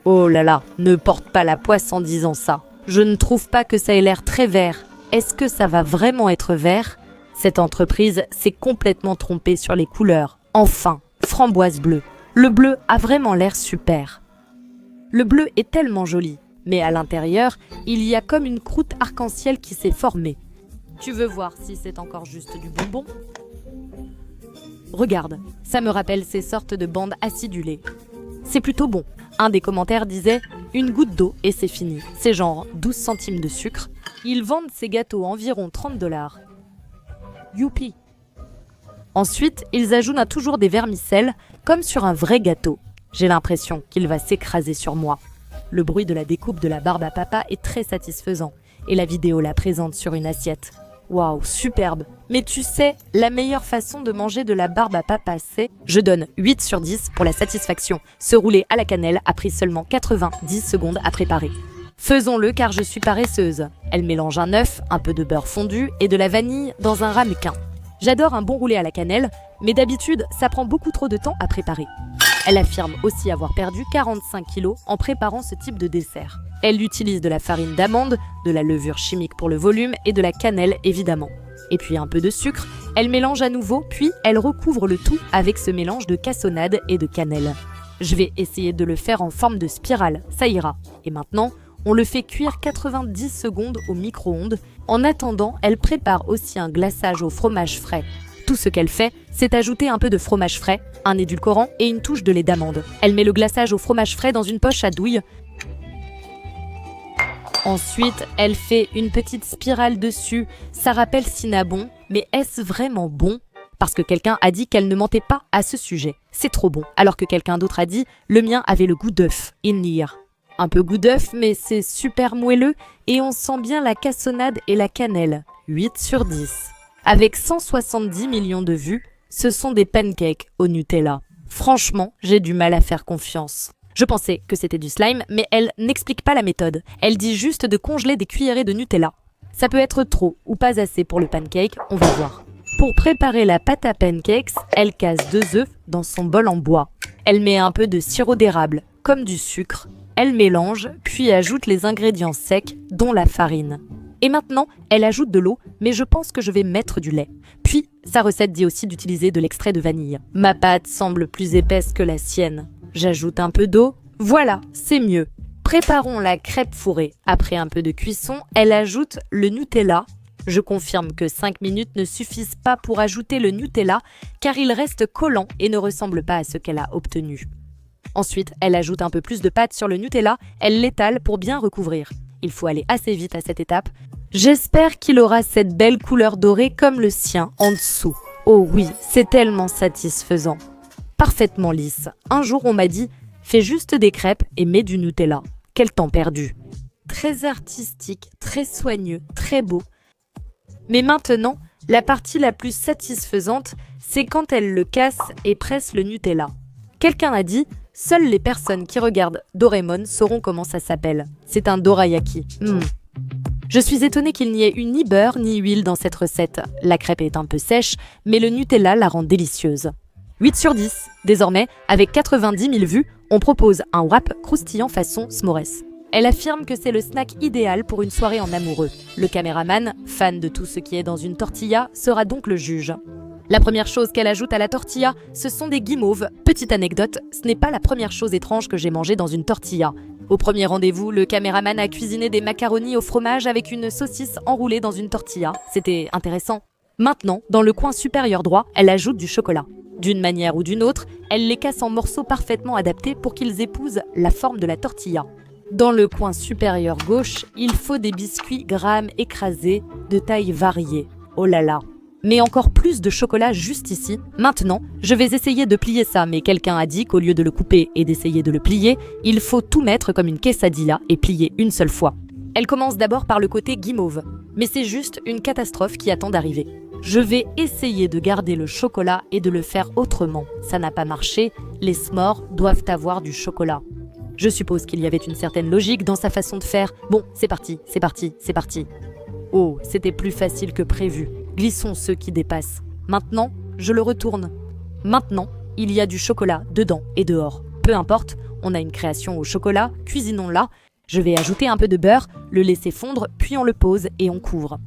Oh là là, ne porte pas la poisse en disant ça. Je ne trouve pas que ça ait l'air très vert. Est-ce que ça va vraiment être vert? Cette entreprise s'est complètement trompée sur les couleurs. Enfin, framboise bleue. Le bleu a vraiment l'air super. Le bleu est tellement joli. Mais à l'intérieur, il y a comme une croûte arc-en-ciel qui s'est formée. Tu veux voir si c'est encore juste du bonbon? Regarde, ça me rappelle ces sortes de bandes acidulées. C'est plutôt bon. Un des commentaires disait « Une goutte d'eau et c'est fini ». C'est genre 12 centimes de sucre. Ils vendent ces gâteaux environ 30$. Youpi! Ensuite, ils ajoutent toujours des vermicelles, comme sur un vrai gâteau. J'ai l'impression qu'il va s'écraser sur moi. Le bruit de la découpe de la barbe à papa est très satisfaisant et la vidéo la présente sur une assiette. Waouh, superbe! Mais tu sais, la meilleure façon de manger de la barbe à papa, c'est... Je donne 8 sur 10 pour la satisfaction. Ce roulé à la cannelle a pris seulement 90 secondes à préparer. Faisons-le car je suis paresseuse. Elle mélange un œuf, un peu de beurre fondu et de la vanille dans un ramequin. J'adore un bon roulé à la cannelle, mais d'habitude, ça prend beaucoup trop de temps à préparer. Elle affirme aussi avoir perdu 45 kilos en préparant ce type de dessert. Elle utilise de la farine d'amande, de la levure chimique pour le volume et de la cannelle évidemment. Et puis un peu de sucre, elle mélange à nouveau, puis elle recouvre le tout avec ce mélange de cassonade et de cannelle. Je vais essayer de le faire en forme de spirale, ça ira. Et maintenant, on le fait cuire 90 secondes au micro-ondes. En attendant, elle prépare aussi un glaçage au fromage frais. Tout ce qu'elle fait, c'est ajouter un peu de fromage frais, un édulcorant et une touche de lait d'amande. Elle met le glaçage au fromage frais dans une poche à douille. Ensuite, elle fait une petite spirale dessus. Ça rappelle cinnamon, mais est-ce vraiment bon ? Parce que quelqu'un a dit qu'elle ne mentait pas à ce sujet. C'est trop bon. Alors que quelqu'un d'autre a dit « le mien avait le goût d'œuf, Inir ». Un peu goût d'œuf, mais c'est super moelleux et on sent bien la cassonade et la cannelle. 8 sur 10. Avec 170 millions de vues, ce sont des pancakes au Nutella. Franchement, j'ai du mal à faire confiance. Je pensais que c'était du slime, mais elle n'explique pas la méthode. Elle dit juste de congeler des cuillerées de Nutella. Ça peut être trop ou pas assez pour le pancake, on va voir. Pour préparer la pâte à pancakes, elle casse 2 œufs dans son bol en bois. Elle met un peu de sirop d'érable, comme du sucre. Elle mélange, puis ajoute les ingrédients secs, dont la farine. Et maintenant, elle ajoute de l'eau, mais je pense que je vais mettre du lait. Puis, sa recette dit aussi d'utiliser de l'extrait de vanille. Ma pâte semble plus épaisse que la sienne. J'ajoute un peu d'eau. Voilà, c'est mieux. Préparons la crêpe fourrée. Après un peu de cuisson, elle ajoute le Nutella. Je confirme que 5 minutes ne suffisent pas pour ajouter le Nutella, car il reste collant et ne ressemble pas à ce qu'elle a obtenu. Ensuite, elle ajoute un peu plus de pâte sur le Nutella, elle l'étale pour bien recouvrir. Il faut aller assez vite à cette étape. J'espère qu'il aura cette belle couleur dorée comme le sien en dessous. Oh oui, c'est tellement satisfaisant. Parfaitement lisse. Un jour, on m'a dit « fais juste des crêpes et mets du Nutella ». Quel temps perdu. Très artistique, très soigneux, très beau. Mais maintenant, la partie la plus satisfaisante, c'est quand elle le casse et presse le Nutella. Quelqu'un a dit « seules les personnes qui regardent Doraemon sauront comment ça s'appelle. C'est un dorayaki. Je suis étonnée qu'il n'y ait eu ni beurre ni huile dans cette recette. La crêpe est un peu sèche, mais le Nutella la rend délicieuse. 8 sur 10. Désormais, avec 90 000 vues, on propose un wrap croustillant façon s'mores. Elle affirme que c'est le snack idéal pour une soirée en amoureux. Le caméraman, fan de tout ce qui est dans une tortilla, sera donc le juge. La première chose qu'elle ajoute à la tortilla, ce sont des guimauves. Petite anecdote, ce n'est pas la première chose étrange que j'ai mangée dans une tortilla. Au premier rendez-vous, le caméraman a cuisiné des macaronis au fromage avec une saucisse enroulée dans une tortilla. C'était intéressant. Maintenant, dans le coin supérieur droit, elle ajoute du chocolat. D'une manière ou d'une autre, elle les casse en morceaux parfaitement adaptés pour qu'ils épousent la forme de la tortilla. Dans le coin supérieur gauche, il faut des biscuits Graham écrasés de taille variée. Oh là là! Mais encore plus de chocolat juste ici. Maintenant, je vais essayer de plier ça, mais quelqu'un a dit qu'au lieu de le couper et d'essayer de le plier, il faut tout mettre comme une quesadilla et plier une seule fois. Elle commence d'abord par le côté guimauve, mais c'est juste une catastrophe qui attend d'arriver. Je vais essayer de garder le chocolat et de le faire autrement. Ça n'a pas marché, les s'mores doivent avoir du chocolat. Je suppose qu'il y avait une certaine logique dans sa façon de faire. Bon, c'est parti, c'est parti, c'est parti. Oh, c'était plus facile que prévu. Glissons ceux qui dépassent. Maintenant, je le retourne. Maintenant, il y a du chocolat dedans et dehors. Peu importe, on a une création au chocolat, cuisinons-la. Je vais ajouter un peu de beurre, le laisser fondre, puis on le pose et on couvre.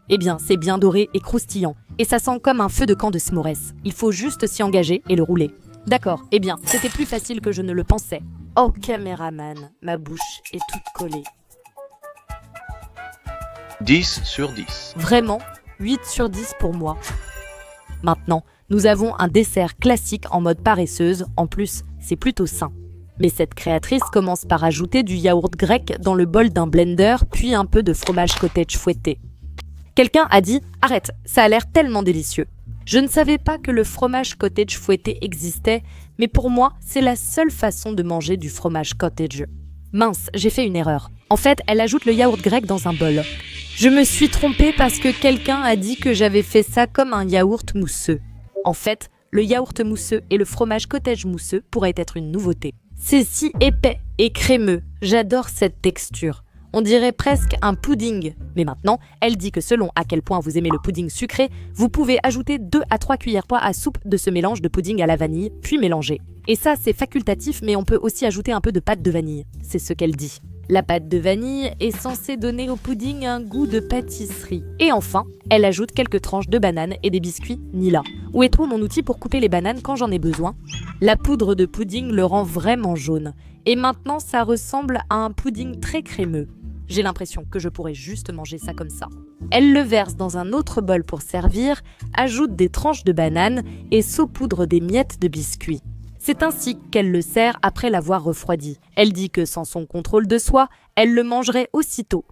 Eh bien, c'est bien doré et croustillant. Et ça sent comme un feu de camp de s'mores. Il faut juste s'y engager et le rouler. D'accord, eh bien, c'était plus facile que je ne le pensais. Oh, caméraman, ma bouche est toute collée. 10 sur 10. Vraiment, 8 sur 10 pour moi. Maintenant, nous avons un dessert classique en mode paresseuse. En plus, c'est plutôt sain. Mais cette créatrice commence par ajouter du yaourt grec dans le bol d'un blender, puis un peu de fromage cottage fouetté. Quelqu'un a dit « Arrête, ça a l'air tellement délicieux ». Je ne savais pas que le fromage cottage fouetté existait, mais pour moi, c'est la seule façon de manger du fromage cottage. Mince, j'ai fait une erreur. En fait, elle ajoute le yaourt grec dans un bol. Je me suis trompée parce que quelqu'un a dit que j'avais fait ça comme un yaourt mousseux. En fait, le yaourt mousseux et le fromage cottage mousseux pourraient être une nouveauté. C'est si épais et crémeux, j'adore cette texture. On dirait presque un pudding. Mais maintenant, elle dit que selon à quel point vous aimez le pudding sucré, vous pouvez ajouter 2 à 3 cuillères poids à soupe de ce mélange de pudding à la vanille, puis mélanger. Et ça, c'est facultatif, mais on peut aussi ajouter un peu de pâte de vanille. C'est ce qu'elle dit. La pâte de vanille est censée donner au pudding un goût de pâtisserie. Et enfin, elle ajoute quelques tranches de bananes et des biscuits Nilla. Où est tout mon outil pour couper les bananes quand j'en ai besoin? La poudre de pudding le rend vraiment jaune. Et maintenant, ça ressemble à un pudding très crémeux. J'ai l'impression que je pourrais juste manger ça comme ça. Elle le verse dans un autre bol pour servir, ajoute des tranches de banane et saupoudre des miettes de biscuits. C'est ainsi qu'elle le sert après l'avoir refroidi. Elle dit que sans son contrôle de soi, elle le mangerait aussitôt.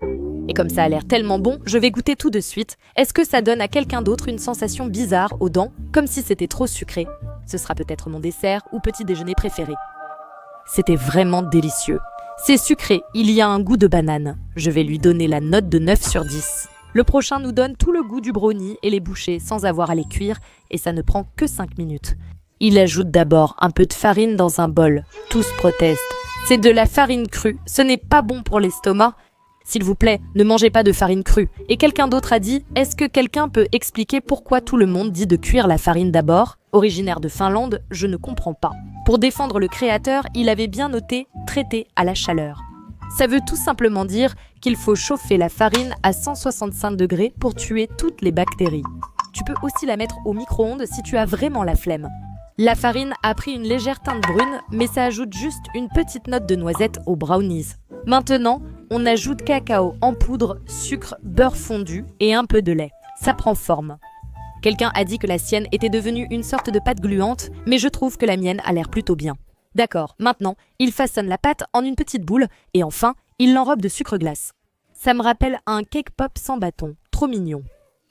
Et comme ça a l'air tellement bon, je vais goûter tout de suite. Est-ce que ça donne à quelqu'un d'autre une sensation bizarre aux dents, comme si c'était trop sucré? Ce sera peut-être mon dessert ou petit déjeuner préféré. C'était vraiment délicieux. C'est sucré, il y a un goût de banane. Je vais lui donner la note de 9 sur 10. Le prochain nous donne tout le goût du brownie et les boucher sans avoir à les cuire, et ça ne prend que 5 minutes. Il ajoute d'abord un peu de farine dans un bol. Tous protestent. C'est de la farine crue, ce n'est pas bon pour l'estomac. S'il vous plaît, ne mangez pas de farine crue. Et quelqu'un d'autre a dit, est-ce que quelqu'un peut expliquer pourquoi tout le monde dit de cuire la farine d'abord? Originaire de Finlande, je ne comprends pas. Pour défendre le créateur, il avait bien noté « traité à la chaleur ». Ça veut tout simplement dire qu'il faut chauffer la farine à 165 degrés pour tuer toutes les bactéries. Tu peux aussi la mettre au micro-ondes si tu as vraiment la flemme. La farine a pris une légère teinte brune, mais ça ajoute juste une petite note de noisette aux brownies. Maintenant, on ajoute cacao en poudre, sucre, beurre fondu et un peu de lait. Ça prend forme. Quelqu'un a dit que la sienne était devenue une sorte de pâte gluante, mais je trouve que la mienne a l'air plutôt bien. D'accord, maintenant, il façonne la pâte en une petite boule et enfin, il l'enrobe de sucre glace. Ça me rappelle un cake pop sans bâton, trop mignon.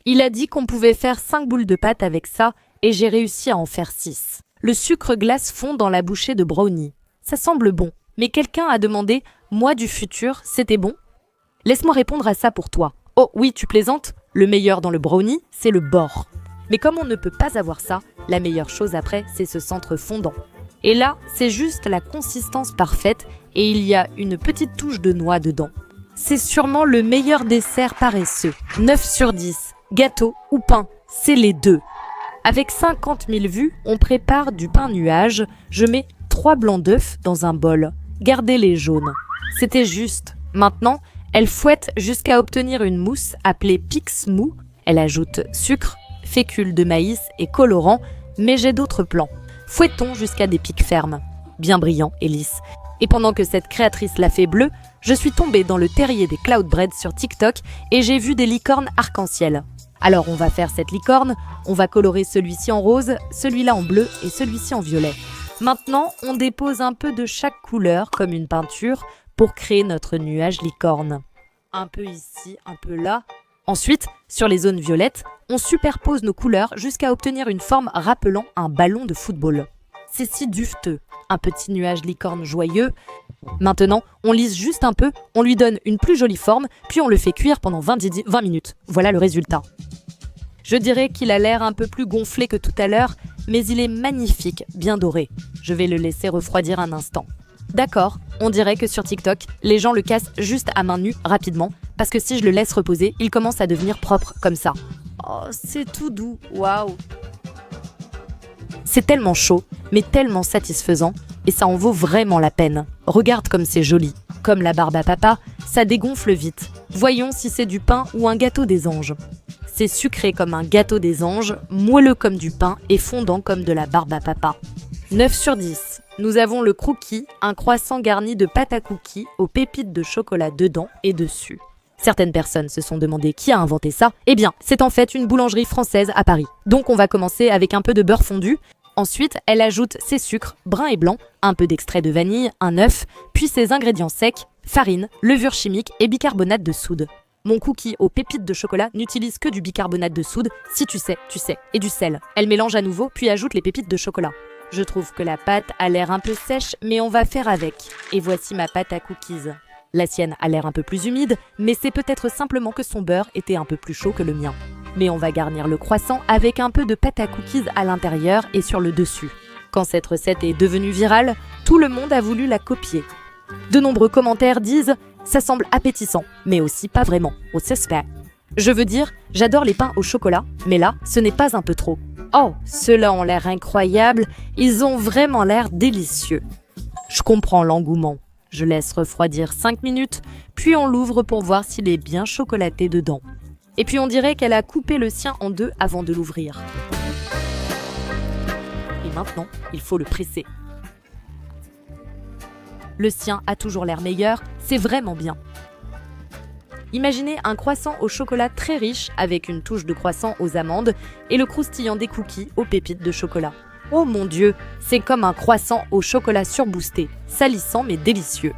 Il a dit qu'on pouvait faire 5 boules de pâte avec ça et j'ai réussi à en faire 6. Le sucre glace fond dans la bouchée de brownie. Ça semble bon, mais quelqu'un a demandé « Moi du futur, c'était bon ?» Laisse-moi répondre à ça pour toi. Oh oui, tu plaisantes? Le meilleur dans le brownie, c'est le bord. Mais comme on ne peut pas avoir ça, la meilleure chose après, c'est ce centre fondant. Et là, c'est juste la consistance parfaite et il y a une petite touche de noix dedans. C'est sûrement le meilleur dessert paresseux. 9 sur 10. Gâteau ou pain, c'est les deux. Avec 50 000 vues, on prépare du pain nuage. Je mets 3 blancs d'œufs dans un bol. Gardez les jaunes. C'était juste. Maintenant, elle fouette jusqu'à obtenir une mousse appelée Pix Mou. Elle ajoute sucre, fécule de maïs et colorant, mais j'ai d'autres plans. Fouettons jusqu'à des pics fermes, bien brillants et lisses. Et pendant que cette créatrice l'a fait bleu, je suis tombée dans le terrier des Cloud Bread sur TikTok et j'ai vu des licornes arc-en-ciel. Alors on va faire cette licorne, on va colorer celui-ci en rose, celui-là en bleu et celui-ci en violet. Maintenant, on dépose un peu de chaque couleur comme une peinture pour créer notre nuage licorne. Un peu ici, un peu là. Ensuite, sur les zones violettes, on superpose nos couleurs jusqu'à obtenir une forme rappelant un ballon de football. C'est si dufteux, un petit nuage licorne joyeux. Maintenant, on lisse juste un peu, on lui donne une plus jolie forme, puis on le fait cuire pendant 20 minutes. Voilà le résultat. Je dirais qu'il a l'air un peu plus gonflé que tout à l'heure, mais il est magnifique, bien doré. Je vais le laisser refroidir un instant. D'accord, on dirait que sur TikTok, les gens le cassent juste à main nue, rapidement, parce que si je le laisse reposer, il commence à devenir propre, comme ça. Oh, c'est tout doux, waouh! C'est tellement chaud, mais tellement satisfaisant, et ça en vaut vraiment la peine. Regarde comme c'est joli. Comme la barbe à papa, ça dégonfle vite. Voyons si c'est du pain ou un gâteau des anges. C'est sucré comme un gâteau des anges, moelleux comme du pain et fondant comme de la barbe à papa. 9 sur 10. Nous avons le crookie, un croissant garni de pâte à cookies aux pépites de chocolat dedans et dessus. Certaines personnes se sont demandé qui a inventé ça. Eh bien, c'est en fait une boulangerie française à Paris. Donc on va commencer avec un peu de beurre fondu. Ensuite, elle ajoute ses sucres, bruns et blancs, un peu d'extrait de vanille, un œuf, puis ses ingrédients secs, farine, levure chimique et bicarbonate de soude. Mon cookie aux pépites de chocolat n'utilise que du bicarbonate de soude, si tu sais, et du sel. Elle mélange à nouveau, puis ajoute les pépites de chocolat. Je trouve que la pâte a l'air un peu sèche, mais on va faire avec. Et voici ma pâte à cookies. La sienne a l'air un peu plus humide, mais c'est peut-être simplement que son beurre était un peu plus chaud que le mien. Mais on va garnir le croissant avec un peu de pâte à cookies à l'intérieur et sur le dessus. Quand cette recette est devenue virale, tout le monde a voulu la copier. De nombreux commentaires disent « ça semble appétissant, mais aussi pas vraiment, au suspect ». Je veux dire, j'adore les pains au chocolat, mais là, ce n'est pas un peu trop. Oh, ceux-là ont l'air incroyables, ils ont vraiment l'air délicieux. Je comprends l'engouement. Je laisse refroidir 5 minutes, puis on l'ouvre pour voir s'il est bien chocolaté dedans. Et puis on dirait qu'elle a coupé le sien en deux avant de l'ouvrir. Et maintenant, il faut le presser. Le sien a toujours l'air meilleur, c'est vraiment bien. Imaginez un croissant au chocolat très riche avec une touche de croissant aux amandes et le croustillant des cookies aux pépites de chocolat. Oh mon Dieu, c'est comme un croissant au chocolat surboosté, salissant mais délicieux.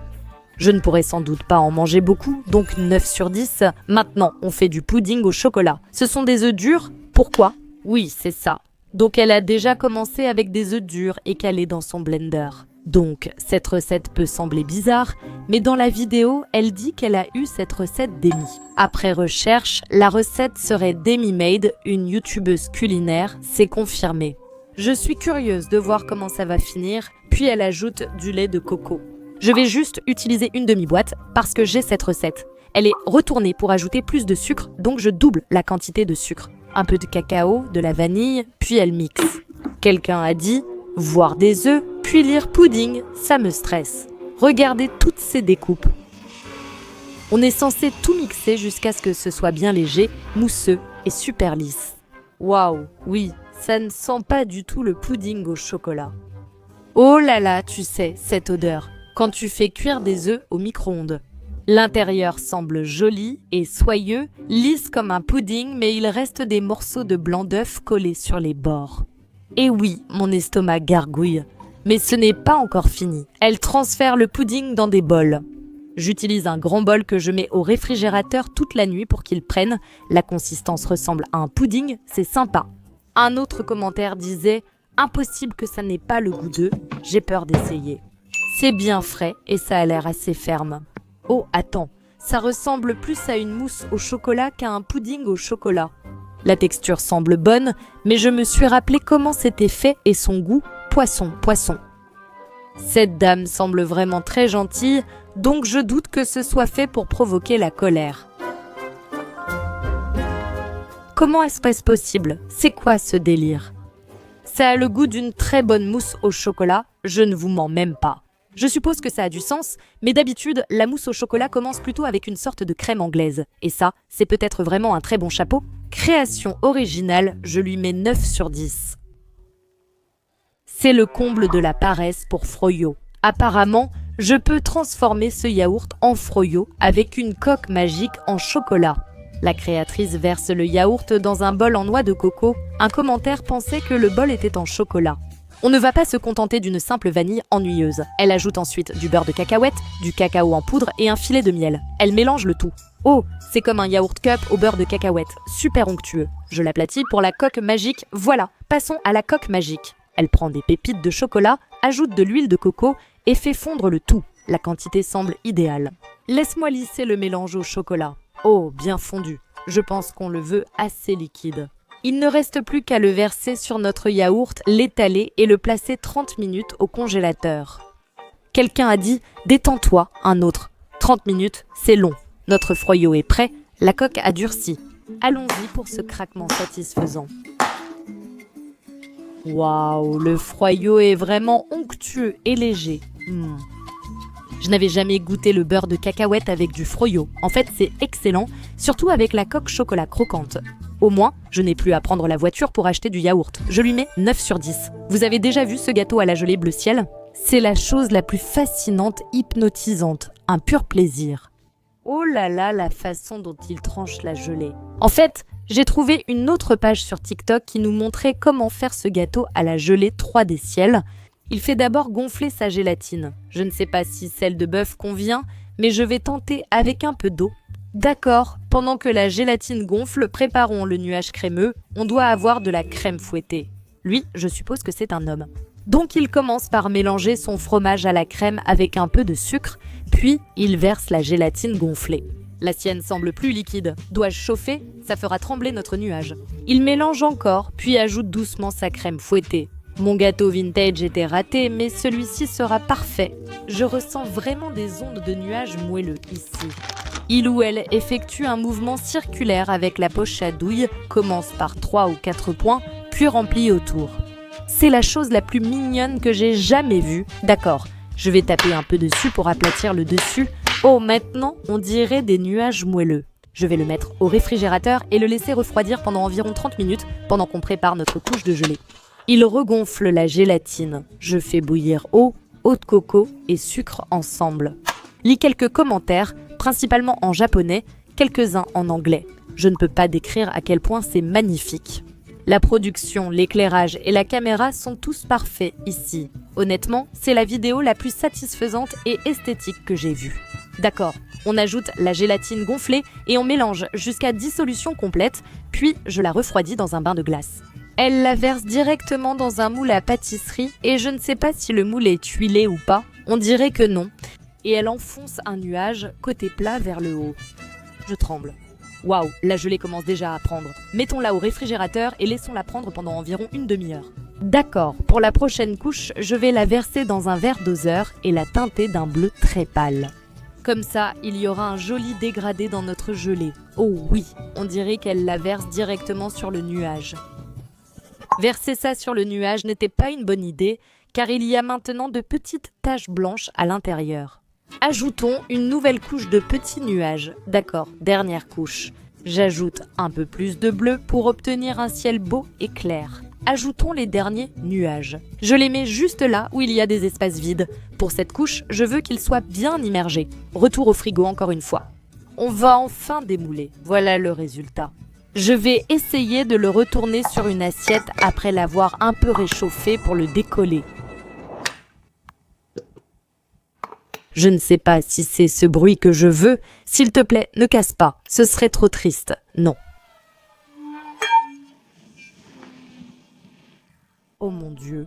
Je ne pourrais sans doute pas en manger beaucoup, donc 9 sur 10. Maintenant, on fait du pudding au chocolat. Ce sont des œufs durs? Pourquoi? Oui, c'est ça. Donc elle a déjà commencé avec des œufs durs et calés dans son blender. Donc, cette recette peut sembler bizarre, mais dans la vidéo, elle dit qu'elle a eu cette recette d'Amy. Après recherche, la recette serait d'Amy Made, une youtubeuse culinaire, c'est confirmé. Je suis curieuse de voir comment ça va finir, puis elle ajoute du lait de coco. Je vais juste utiliser une demi-boîte parce que j'ai cette recette. Elle est retournée pour ajouter plus de sucre, donc je double la quantité de sucre. Un peu de cacao, de la vanille, puis elle mixe. Quelqu'un a dit « voir des œufs, puis lire pudding, ça me stresse. Regardez toutes ces découpes. » On est censé tout mixer jusqu'à ce que ce soit bien léger, mousseux et super lisse. Waouh, oui, ça ne sent pas du tout le pudding au chocolat. Oh là là, tu sais, cette odeur, quand tu fais cuire des œufs au micro-ondes. L'intérieur semble joli et soyeux, lisse comme un pudding, mais il reste des morceaux de blanc d'œuf collés sur les bords. Et oui, mon estomac gargouille. Mais ce n'est pas encore fini. Elle transfère le pudding dans des bols. J'utilise un grand bol que je mets au réfrigérateur toute la nuit pour qu'il prenne. La consistance ressemble à un pudding, c'est sympa. Un autre commentaire disait « impossible que ça n'ait pas le goût d'œuf, j'ai peur d'essayer ». C'est bien frais et ça a l'air assez ferme. Oh, attends, ça ressemble plus à une mousse au chocolat qu'à un pudding au chocolat. La texture semble bonne, mais je me suis rappelé comment c'était fait et son goût, poisson. Cette dame semble vraiment très gentille, donc je doute que ce soit fait pour provoquer la colère. Comment est-ce possible? C'est quoi ce délire? Ça a le goût d'une très bonne mousse au chocolat, je ne vous mens même pas. Je suppose que ça a du sens, mais d'habitude, la mousse au chocolat commence plutôt avec une sorte de crème anglaise. Et ça, c'est peut-être vraiment un très bon chapeau. Création originale, je lui mets 9 sur 10. C'est le comble de la paresse pour Froyo. Apparemment, je peux transformer ce yaourt en Froyo avec une coque magique en chocolat. La créatrice verse le yaourt dans un bol en noix de coco. Un commentaire pensait que le bol était en chocolat. On ne va pas se contenter d'une simple vanille ennuyeuse. Elle ajoute ensuite du beurre de cacahuète, du cacao en poudre et un filet de miel. Elle mélange le tout. Oh, c'est comme un yaourt cup au beurre de cacahuète, super onctueux. Je l'aplatis pour la coque magique, voilà, passons à la coque magique. Elle prend des pépites de chocolat, ajoute de l'huile de coco et fait fondre le tout. La quantité semble idéale. Laisse-moi lisser le mélange au chocolat. Oh, bien fondu. Je pense qu'on le veut assez liquide. Il ne reste plus qu'à le verser sur notre yaourt, l'étaler et le placer 30 minutes au congélateur. Quelqu'un a dit « détends-toi », un autre. 30 minutes, c'est long. Notre Froyo est prêt, la coque a durci. Allons-y pour ce craquement satisfaisant. Waouh, le Froyo est vraiment onctueux et léger. Je n'avais jamais goûté le beurre de cacahuète avec du Froyo. En fait, c'est excellent, surtout avec la coque chocolat croquante. Au moins, je n'ai plus à prendre la voiture pour acheter du yaourt. Je lui mets 9 sur 10. Vous avez déjà vu ce gâteau à la gelée bleu ciel? C'est la chose la plus fascinante, hypnotisante. Un pur plaisir. Oh là là, la façon dont il tranche la gelée. En fait, j'ai trouvé une autre page sur TikTok qui nous montrait comment faire ce gâteau à la gelée 3D ciel. Il fait d'abord gonfler sa gélatine. Je ne sais pas si celle de bœuf convient, mais je vais tenter avec un peu d'eau. D'accord, pendant que la gélatine gonfle, préparons le nuage crémeux. On doit avoir de la crème fouettée. Lui, je suppose que c'est un homme. Donc il commence par mélanger son fromage à la crème avec un peu de sucre, puis il verse la gélatine gonflée. La sienne semble plus liquide. Dois-je chauffer? Ça fera trembler notre nuage. Il mélange encore, puis ajoute doucement sa crème fouettée. Mon gâteau vintage était raté, mais celui-ci sera parfait. Je ressens vraiment des ondes de nuages moelleux ici. Il ou elle effectue un mouvement circulaire avec la poche à douille, commence par 3 ou 4 points, puis remplit autour. C'est la chose la plus mignonne que j'ai jamais vue. D'accord, je vais taper un peu dessus pour aplatir le dessus. Oh, maintenant, on dirait des nuages moelleux. Je vais le mettre au réfrigérateur et le laisser refroidir pendant environ 30 minutes pendant qu'on prépare notre couche de gelée. Il regonfle la gélatine. Je fais bouillir eau de coco et sucre ensemble. Lis quelques commentaires, principalement en japonais, quelques-uns en anglais. Je ne peux pas décrire à quel point c'est magnifique. La production, l'éclairage et la caméra sont tous parfaits ici. Honnêtement, c'est la vidéo la plus satisfaisante et esthétique que j'ai vue. D'accord, on ajoute la gélatine gonflée et on mélange jusqu'à dissolution complète, puis je la refroidis dans un bain de glace. Elle la verse directement dans un moule à pâtisserie et je ne sais pas si le moule est huilé ou pas, on dirait que non. Et elle enfonce un nuage côté plat vers le haut. Je tremble. Waouh, la gelée commence déjà à prendre. Mettons-la au réfrigérateur et laissons-la prendre pendant environ une demi-heure. D'accord, pour la prochaine couche, je vais la verser dans un verre doseur et la teinter d'un bleu très pâle. Comme ça, il y aura un joli dégradé dans notre gelée. Oh oui, on dirait qu'elle la verse directement sur le nuage. Verser ça sur le nuage n'était pas une bonne idée, car il y a maintenant de petites taches blanches à l'intérieur. Ajoutons une nouvelle couche de petits nuages. D'accord, dernière couche. J'ajoute un peu plus de bleu pour obtenir un ciel beau et clair. Ajoutons les derniers nuages. Je les mets juste là où il y a des espaces vides. Pour cette couche, je veux qu'ils soient bien immergés. Retour au frigo encore une fois. On va enfin démouler. Voilà le résultat. Je vais essayer de le retourner sur une assiette après l'avoir un peu réchauffé pour le décoller. Je ne sais pas si c'est ce bruit que je veux. S'il te plaît, ne casse pas. Ce serait trop triste. Non. Oh mon Dieu.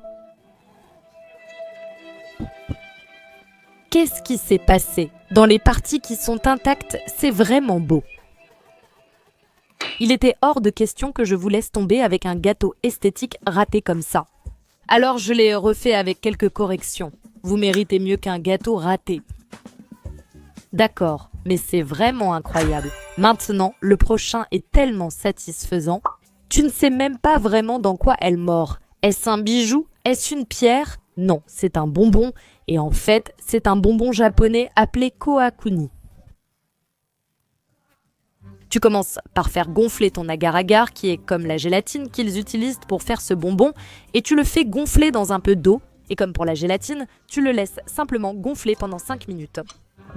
Qu'est-ce qui s'est passé? Dans les parties qui sont intactes, c'est vraiment beau. Il était hors de question que je vous laisse tomber avec un gâteau esthétique raté comme ça. Alors je l'ai refait avec quelques corrections. Vous méritez mieux qu'un gâteau raté. D'accord, mais c'est vraiment incroyable. Maintenant, le prochain est tellement satisfaisant. Tu ne sais même pas vraiment dans quoi elle mord. Est-ce un bijou? Est-ce une pierre? Non, c'est un bonbon. Et en fait, c'est un bonbon japonais appelé koakuni. Tu commences par faire gonfler ton agar-agar, qui est comme la gélatine qu'ils utilisent pour faire ce bonbon, et tu le fais gonfler dans un peu d'eau. Et comme pour la gélatine, tu le laisses simplement gonfler pendant 5 minutes.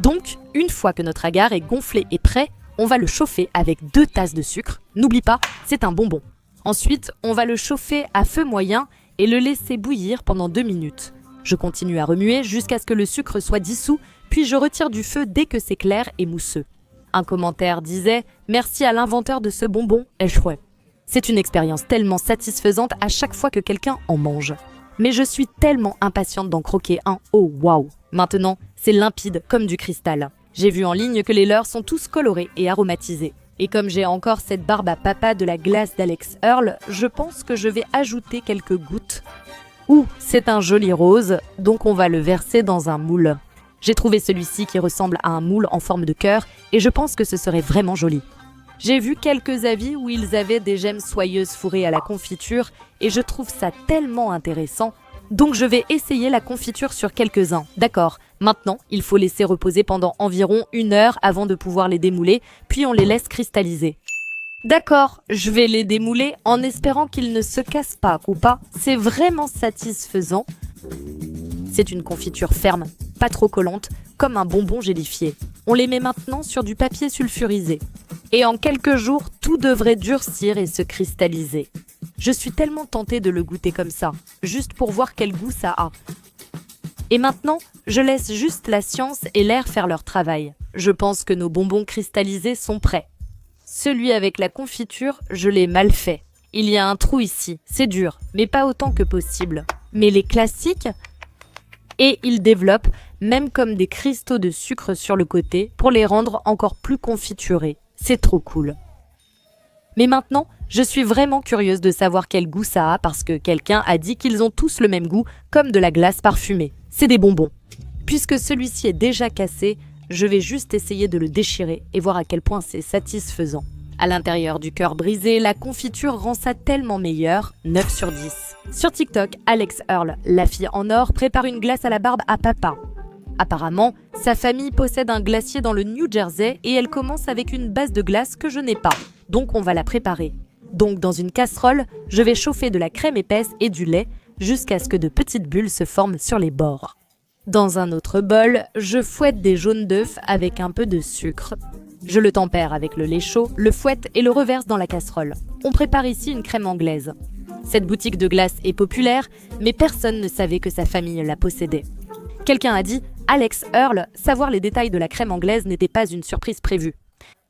Donc, une fois que notre agar est gonflé et prêt, on va le chauffer avec 2 tasses de sucre. N'oublie pas, c'est un bonbon. Ensuite, on va le chauffer à feu moyen et le laisser bouillir pendant 2 minutes. Je continue à remuer jusqu'à ce que le sucre soit dissous, puis je retire du feu dès que c'est clair et mousseux. Un commentaire disait « Merci à l'inventeur de ce bonbon, échoué ». C'est une expérience tellement satisfaisante à chaque fois que quelqu'un en mange. Mais je suis tellement impatiente d'en croquer un. Oh waouh! Maintenant, c'est limpide comme du cristal. J'ai vu en ligne que les leurs sont tous colorés et aromatisés. Et comme j'ai encore cette barbe à papa de la glace d'Alex Earl, je pense que je vais ajouter quelques gouttes. Ouh, c'est un joli rose, donc on va le verser dans un moule. J'ai trouvé celui-ci qui ressemble à un moule en forme de cœur et je pense que ce serait vraiment joli. J'ai vu quelques avis où ils avaient des gemmes soyeuses fourrées à la confiture et je trouve ça tellement intéressant. Donc je vais essayer la confiture sur quelques-uns. D'accord, maintenant il faut laisser reposer pendant environ 1 heure avant de pouvoir les démouler, puis on les laisse cristalliser. D'accord, je vais les démouler en espérant qu'ils ne se cassent pas ou pas. C'est vraiment satisfaisant. C'est une confiture ferme, pas trop collante, comme un bonbon gélifié. On les met maintenant sur du papier sulfurisé. Et en quelques jours, tout devrait durcir et se cristalliser. Je suis tellement tentée de le goûter comme ça, juste pour voir quel goût ça a. Et maintenant, je laisse juste la science et l'air faire leur travail. Je pense que nos bonbons cristallisés sont prêts. Celui avec la confiture, je l'ai mal fait. Il y a un trou ici, c'est dur, mais pas autant que possible. Mais les classiques? Et ils développent même comme des cristaux de sucre sur le côté pour les rendre encore plus confiturés. C'est trop cool. Mais maintenant, je suis vraiment curieuse de savoir quel goût ça a parce que quelqu'un a dit qu'ils ont tous le même goût comme de la glace parfumée. C'est des bonbons. Puisque celui-ci est déjà cassé, je vais juste essayer de le déchirer et voir à quel point c'est satisfaisant. À l'intérieur du cœur brisé, la confiture rend ça tellement meilleur, 9 sur 10. Sur TikTok, Alex Earl, la fille en or, prépare une glace à la barbe à papa. Apparemment, sa famille possède un glacier dans le New Jersey et elle commence avec une base de glace que je n'ai pas. Donc on va la préparer. Donc dans une casserole, je vais chauffer de la crème épaisse et du lait jusqu'à ce que de petites bulles se forment sur les bords. Dans un autre bol, je fouette des jaunes d'œufs avec un peu de sucre. Je le tempère avec le lait chaud, le fouette et le reverse dans la casserole. On prépare ici une crème anglaise. Cette boutique de glace est populaire, mais personne ne savait que sa famille la possédait. Quelqu'un a dit « Alex Earl, savoir les détails de la crème anglaise n'était pas une surprise prévue. »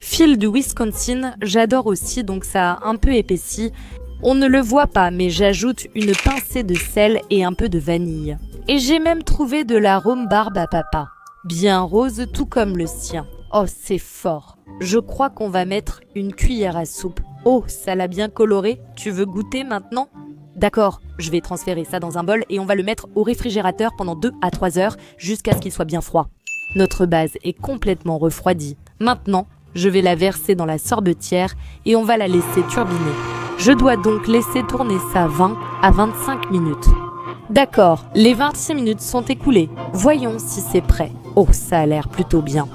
Phil du Wisconsin, j'adore aussi, donc ça a un peu épaissi. On ne le voit pas, mais j'ajoute une pincée de sel et un peu de vanille. Et j'ai même trouvé de l'arôme barbe à papa. Bien rose, tout comme le sien. Oh, c'est fort. Je crois qu'on va mettre une cuillère à soupe. Oh, ça l'a bien coloré. Tu veux goûter maintenant ? D'accord, je vais transférer ça dans un bol et on va le mettre au réfrigérateur pendant 2 à 3 heures jusqu'à ce qu'il soit bien froid. Notre base est complètement refroidie. Maintenant, je vais la verser dans la sorbetière et on va la laisser turbiner. Je dois donc laisser tourner ça 20 à 25 minutes. D'accord, les 26 minutes sont écoulées. Voyons si c'est prêt. Oh, ça a l'air plutôt bien.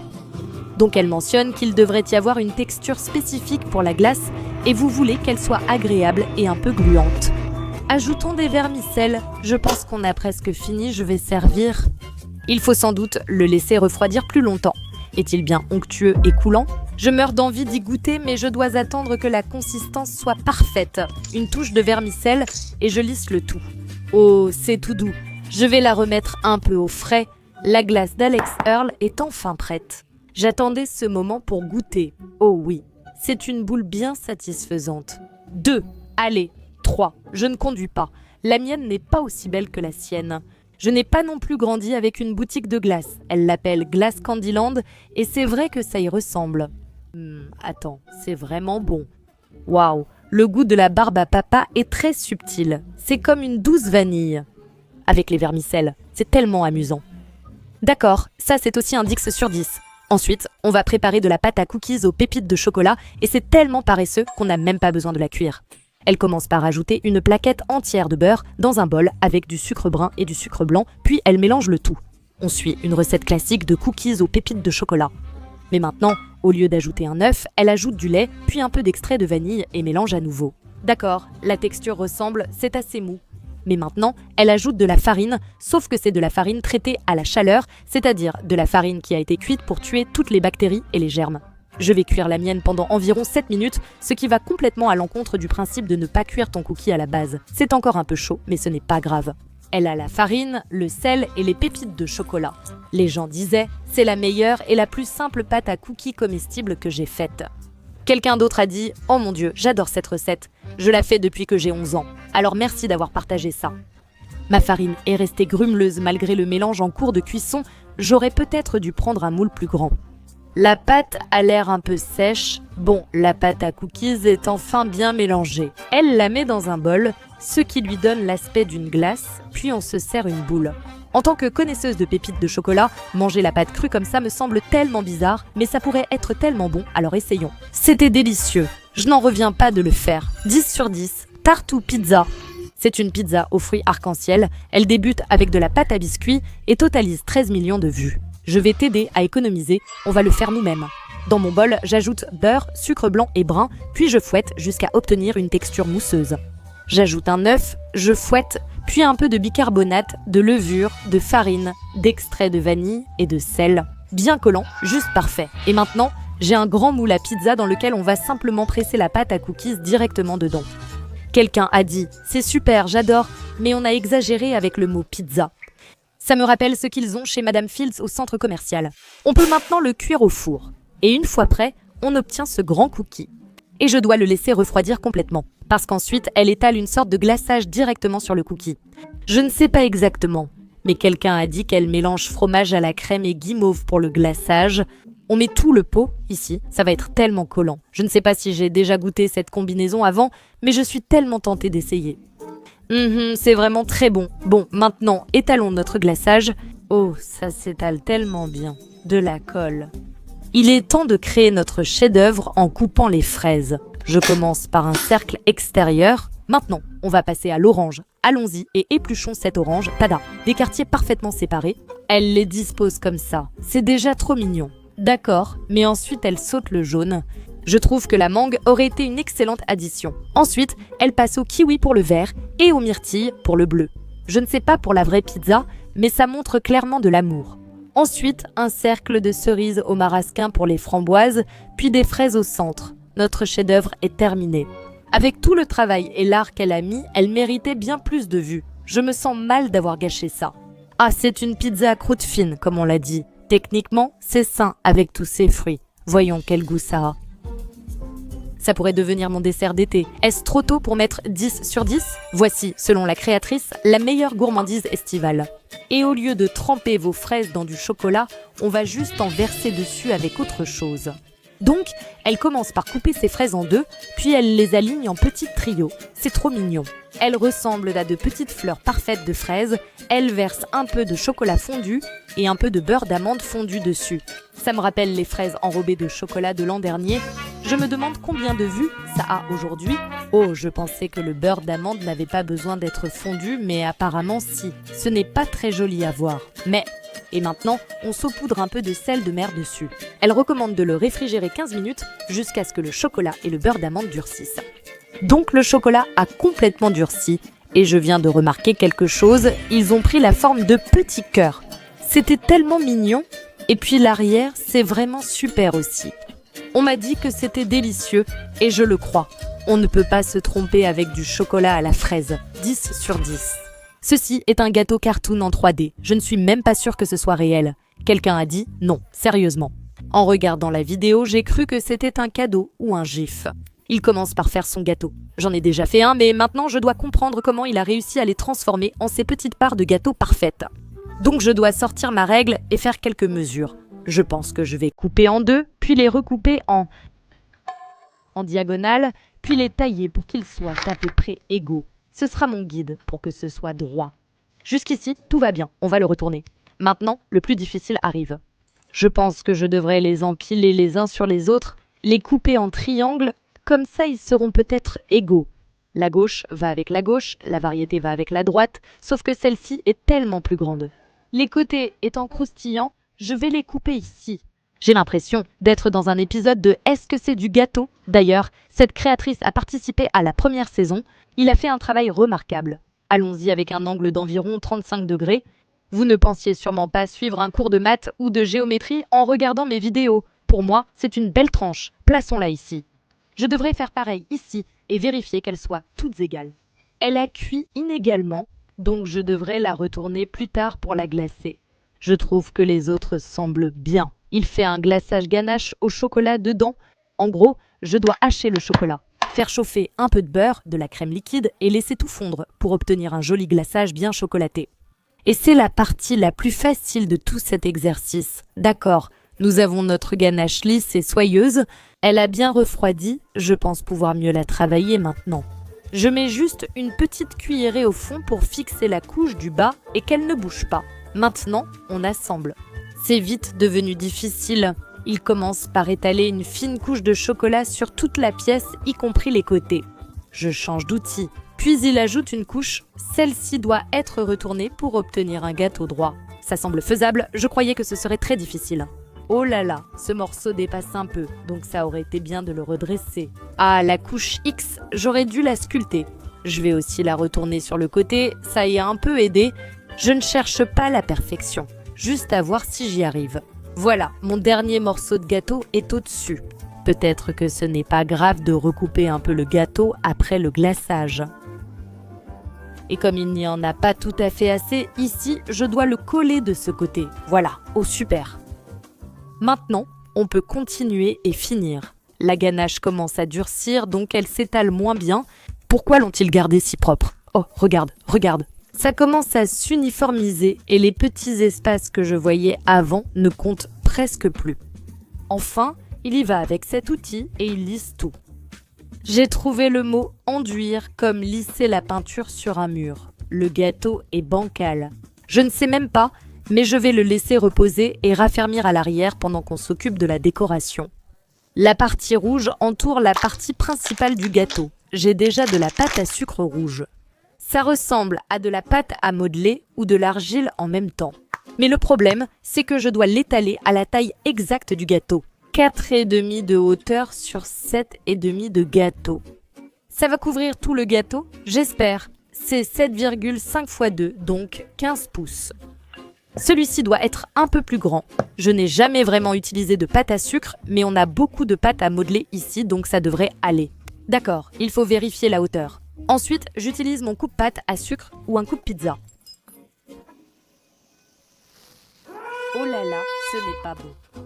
Donc elle mentionne qu'il devrait y avoir une texture spécifique pour la glace et vous voulez qu'elle soit agréable et un peu gluante. Ajoutons des vermicelles. Je pense qu'on a presque fini, je vais servir. Il faut sans doute le laisser refroidir plus longtemps. Est-il bien onctueux et coulant ? Je meurs d'envie d'y goûter, mais je dois attendre que la consistance soit parfaite. Une touche de vermicelle et je lisse le tout. Oh, c'est tout doux. Je vais la remettre un peu au frais. La glace d'Alex Earl est enfin prête. J'attendais ce moment pour goûter. Oh oui, c'est une boule bien satisfaisante. 2, allez, 3, je ne conduis pas. La mienne n'est pas aussi belle que la sienne. Je n'ai pas non plus grandi avec une boutique de glace. Elle l'appelle Glace Candyland et c'est vrai que ça y ressemble. Attends, c'est vraiment bon. Waouh, le goût de la barbe à papa est très subtil. C'est comme une douce vanille. Avec les vermicelles, c'est tellement amusant. D'accord, ça c'est aussi un 10 sur 10. Ensuite, on va préparer de la pâte à cookies aux pépites de chocolat et c'est tellement paresseux qu'on n'a même pas besoin de la cuire. Elle commence par ajouter une plaquette entière de beurre dans un bol avec du sucre brun et du sucre blanc, puis elle mélange le tout. On suit une recette classique de cookies aux pépites de chocolat. Mais maintenant, au lieu d'ajouter un œuf, elle ajoute du lait, puis un peu d'extrait de vanille et mélange à nouveau. D'accord, la texture ressemble, c'est assez mou. Mais maintenant, elle ajoute de la farine, sauf que c'est de la farine traitée à la chaleur, c'est-à-dire de la farine qui a été cuite pour tuer toutes les bactéries et les germes. Je vais cuire la mienne pendant environ 7 minutes, ce qui va complètement à l'encontre du principe de ne pas cuire ton cookie à la base. C'est encore un peu chaud, mais ce n'est pas grave. Elle a la farine, le sel et les pépites de chocolat. Les gens disaient, c'est la meilleure et la plus simple pâte à cookies comestible que j'ai faite. Quelqu'un d'autre a dit « Oh mon Dieu, j'adore cette recette. Je la fais depuis que j'ai 11 ans. Alors merci d'avoir partagé ça. » Ma farine est restée grumeleuse malgré le mélange en cours de cuisson. J'aurais peut-être dû prendre un moule plus grand. La pâte a l'air un peu sèche. Bon, la pâte à cookies est enfin bien mélangée. Elle la met dans un bol, ce qui lui donne l'aspect d'une glace, puis on se sert une boule. En tant que connaisseuse de pépites de chocolat, manger la pâte crue comme ça me semble tellement bizarre, mais ça pourrait être tellement bon, alors essayons. C'était délicieux. Je n'en reviens pas de le faire. 10 sur 10. Tarte ou pizza ? C'est une pizza aux fruits arc-en-ciel. Elle débute avec de la pâte à biscuits et totalise 13 millions de vues. Je vais t'aider à économiser, on va le faire nous-mêmes. Dans mon bol, j'ajoute beurre, sucre blanc et brun, puis je fouette jusqu'à obtenir une texture mousseuse. J'ajoute un œuf, je fouette, puis un peu de bicarbonate, de levure, de farine, d'extrait de vanille et de sel. Bien collant, juste parfait. Et maintenant, j'ai un grand moule à pizza dans lequel on va simplement presser la pâte à cookies directement dedans. Quelqu'un a dit « C'est super, j'adore, mais on a exagéré avec le mot pizza ». Ça me rappelle ce qu'ils ont chez Madame Fields au centre commercial. On peut maintenant le cuire au four. Et une fois prêt, on obtient ce grand cookie. Et je dois le laisser refroidir complètement. parce qu'ensuite, elle étale une sorte de glaçage directement sur le cookie. Je ne sais pas exactement, mais quelqu'un a dit qu'elle mélange fromage à la crème et guimauve pour le glaçage. On met tout le pot ici, ça va être tellement collant. Je ne sais pas si j'ai déjà goûté cette combinaison avant, mais je suis tellement tentée d'essayer. C'est vraiment très bon. Bon, maintenant, étalons notre glaçage. Oh, ça s'étale tellement bien. De la colle. Il est temps de créer notre chef-d'œuvre en coupant les fraises. Je commence par un cercle extérieur. Maintenant, on va passer à l'orange. Allons-y et épluchons cette orange. Tada! Des quartiers parfaitement séparés. Elle les dispose comme ça. C'est déjà trop mignon. D'accord, mais ensuite elle saute le jaune. Je trouve que la mangue aurait été une excellente addition. Ensuite, elle passe au kiwi pour le vert et aux myrtilles pour le bleu. Je ne sais pas pour la vraie pizza, mais ça montre clairement de l'amour. Ensuite, un cercle de cerises au marasquin pour les framboises, puis des fraises au centre. Notre chef-d'œuvre est terminé. Avec tout le travail et l'art qu'elle a mis, elle méritait bien plus de vues. Je me sens mal d'avoir gâché ça. Ah, c'est une pizza à croûte fine, comme on l'a dit. Techniquement, c'est sain avec tous ces fruits. Voyons quel goût ça a. Ça pourrait devenir mon dessert d'été. Est-ce trop tôt pour mettre 10 sur 10? Voici, selon la créatrice, la meilleure gourmandise estivale. Et au lieu de tremper vos fraises dans du chocolat, on va juste en verser dessus avec autre chose. Donc, elle commence par couper ses fraises en deux, puis elle les aligne en petits trios. C'est trop mignon. Elles ressemblent à de petites fleurs parfaites de fraises. Elle verse un peu de chocolat fondu et un peu de beurre d'amande fondu dessus. Ça me rappelle les fraises enrobées de chocolat de l'an dernier. Je me demande combien de vues ça a aujourd'hui. Oh, je pensais que le beurre d'amande n'avait pas besoin d'être fondu, mais apparemment si. Ce n'est pas très joli à voir. Mais... Et maintenant, on saupoudre un peu de sel de mer dessus. Elle recommande de le réfrigérer 15 minutes jusqu'à ce que le chocolat et le beurre d'amande durcissent. Donc le chocolat a complètement durci. Et je viens de remarquer quelque chose, ils ont pris la forme de petits cœurs. C'était tellement mignon. Et puis l'arrière, c'est vraiment super aussi. On m'a dit que c'était délicieux, et je le crois. On ne peut pas se tromper avec du chocolat à la fraise. 10 sur 10. Ceci est un gâteau cartoon en 3D. Je ne suis même pas sûre que ce soit réel. Quelqu'un a dit non, sérieusement. En regardant la vidéo, j'ai cru que c'était un cadeau ou un gif. Il commence par faire son gâteau. J'en ai déjà fait un, mais maintenant je dois comprendre comment il a réussi à les transformer en ces petites parts de gâteau parfaites. Donc je dois sortir ma règle et faire quelques mesures. Je pense que je vais couper en deux, puis les recouper en diagonale, puis les tailler pour qu'ils soient à peu près égaux. Ce sera mon guide pour que ce soit droit. Jusqu'ici, tout va bien, on va le retourner. Maintenant, le plus difficile arrive. Je pense que je devrais les empiler les uns sur les autres, les couper en triangles, comme ça ils seront peut-être égaux. La gauche va avec la gauche, la variété va avec la droite, sauf que celle-ci est tellement plus grande. Les côtés étant croustillants, je vais les couper ici. J'ai l'impression d'être dans un épisode de Est-ce que c'est du gâteau? D'ailleurs, cette créatrice a participé à la première saison. Il a fait un travail remarquable. Allons-y avec un angle d'environ 35 degrés. Vous ne pensiez sûrement pas suivre un cours de maths ou de géométrie en regardant mes vidéos. Pour moi, c'est une belle tranche. Plaçons-la ici. Je devrais faire pareil ici et vérifier qu'elles soient toutes égales. Elle a cuit inégalement, donc je devrais la retourner plus tard pour la glacer. Je trouve que les autres semblent bien. Il fait un glaçage ganache au chocolat dedans. En gros, je dois hacher le chocolat, faire chauffer un peu de beurre, de la crème liquide et laisser tout fondre pour obtenir un joli glaçage bien chocolaté. Et c'est la partie la plus facile de tout cet exercice. D'accord, nous avons notre ganache lisse et soyeuse. Elle a bien refroidi, je pense pouvoir mieux la travailler maintenant. Je mets juste une petite cuillerée au fond pour fixer la couche du bas et qu'elle ne bouge pas. Maintenant, on assemble. C'est vite devenu difficile. Il commence par étaler une fine couche de chocolat sur toute la pièce, y compris les côtés. Je change d'outil. Puis il ajoute une couche. Celle-ci doit être retournée pour obtenir un gâteau droit. Ça semble faisable, je croyais que ce serait très difficile. Oh là là, ce morceau dépasse un peu, donc ça aurait été bien de le redresser. Ah, la couche X, j'aurais dû la sculpter. Je vais aussi la retourner sur le côté, ça y a un peu aidé. Je ne cherche pas la perfection, juste à voir si j'y arrive. Voilà, mon dernier morceau de gâteau est au-dessus. Peut-être que ce n'est pas grave de recouper un peu le gâteau après le glaçage. Et comme il n'y en a pas tout à fait assez, ici, je dois le coller de ce côté. Voilà, oh super. Maintenant, on peut continuer et finir. La ganache commence à durcir, donc elle s'étale moins bien. Pourquoi l'ont-ils gardé si propre? Oh, regarde, regarde. Ça commence à s'uniformiser et les petits espaces que je voyais avant ne comptent presque plus. Enfin, il y va avec cet outil et il lisse tout. J'ai trouvé le mot enduire comme lisser la peinture sur un mur. Le gâteau est bancal. Je ne sais même pas, mais je vais le laisser reposer et raffermir à l'arrière pendant qu'on s'occupe de la décoration. La partie rouge entoure la partie principale du gâteau. J'ai déjà de la pâte à sucre rouge. Ça ressemble à de la pâte à modeler ou de l'argile en même temps. Mais le problème, c'est que je dois l'étaler à la taille exacte du gâteau. 4,5 de hauteur sur 7,5 de gâteau. Ça va couvrir tout le gâteau? J'espère. C'est 7,5 x 2, donc 15 pouces. Celui-ci doit être un peu plus grand. Je n'ai jamais vraiment utilisé de pâte à sucre, mais on a beaucoup de pâte à modeler ici, donc ça devrait aller. D'accord, il faut vérifier la hauteur. Ensuite, j'utilise mon coupe-pâte à sucre ou un coupe-pizza. Oh là là, ce n'est pas bon.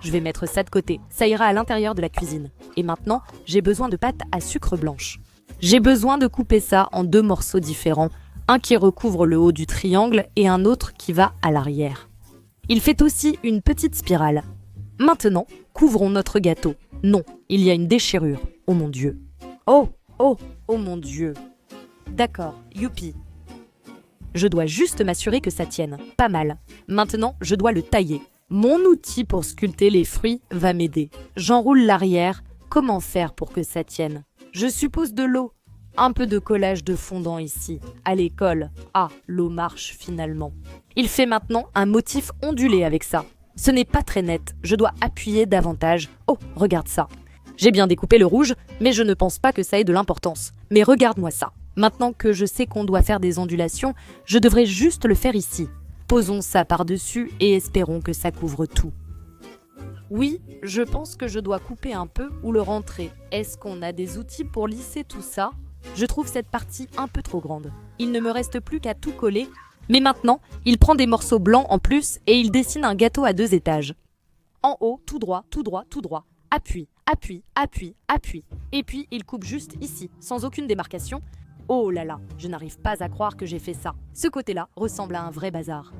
Je vais mettre ça de côté, ça ira à l'intérieur de la cuisine. Et maintenant, j'ai besoin de pâte à sucre blanche. J'ai besoin de couper ça en 2 morceaux différents, un qui recouvre le haut du triangle et un autre qui va à l'arrière. Il fait aussi une petite spirale. Maintenant, couvrons notre gâteau. Non, il y a une déchirure. Oh mon Dieu. Oh, oh, oh mon Dieu. D'accord, youpi. Je dois juste m'assurer que ça tienne. Pas mal. Maintenant, je dois le tailler. Mon outil pour sculpter les fruits va m'aider. J'enroule l'arrière. Comment faire pour que ça tienne? Je suppose de l'eau. Un peu de collage de fondant ici. À l'école. Ah, l'eau marche finalement. Il fait maintenant un motif ondulé avec ça. Ce n'est pas très net. Je dois appuyer davantage. Oh, regarde ça. J'ai bien découpé le rouge, mais je ne pense pas que ça ait de l'importance. Mais regarde-moi ça. Maintenant que je sais qu'on doit faire des ondulations, je devrais juste le faire ici. Posons ça par-dessus et espérons que ça couvre tout. Oui, je pense que je dois couper un peu ou le rentrer. Est-ce qu'on a des outils pour lisser tout ça? Je trouve cette partie un peu trop grande. Il ne me reste plus qu'à tout coller. Mais maintenant, il prend des morceaux blancs en plus et il dessine un gâteau à 2 étages. En haut, tout droit, tout droit, tout droit. Appuie, appuie, appuie, appuie. Et puis, il coupe juste ici, sans aucune démarcation. Oh là là, je n'arrive pas à croire que j'ai fait ça. Ce côté-là ressemble à un vrai bazar.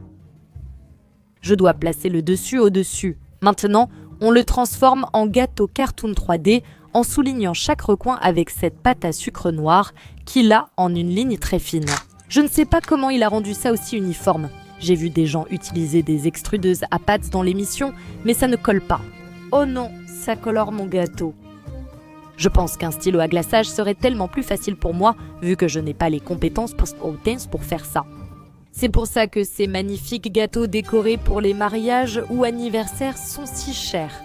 Je dois placer le dessus au-dessus. Maintenant, on le transforme en gâteau cartoon 3D en soulignant chaque recoin avec cette pâte à sucre noire qu'il a en une ligne très fine. Je ne sais pas comment il a rendu ça aussi uniforme. J'ai vu des gens utiliser des extrudeuses à pâtes dans l'émission, mais ça ne colle pas. Oh non, ça colore mon gâteau. Je pense qu'un stylo à glaçage serait tellement plus facile pour moi, vu que je n'ai pas les compétences pour faire ça. C'est pour ça que ces magnifiques gâteaux décorés pour les mariages ou anniversaires sont si chers.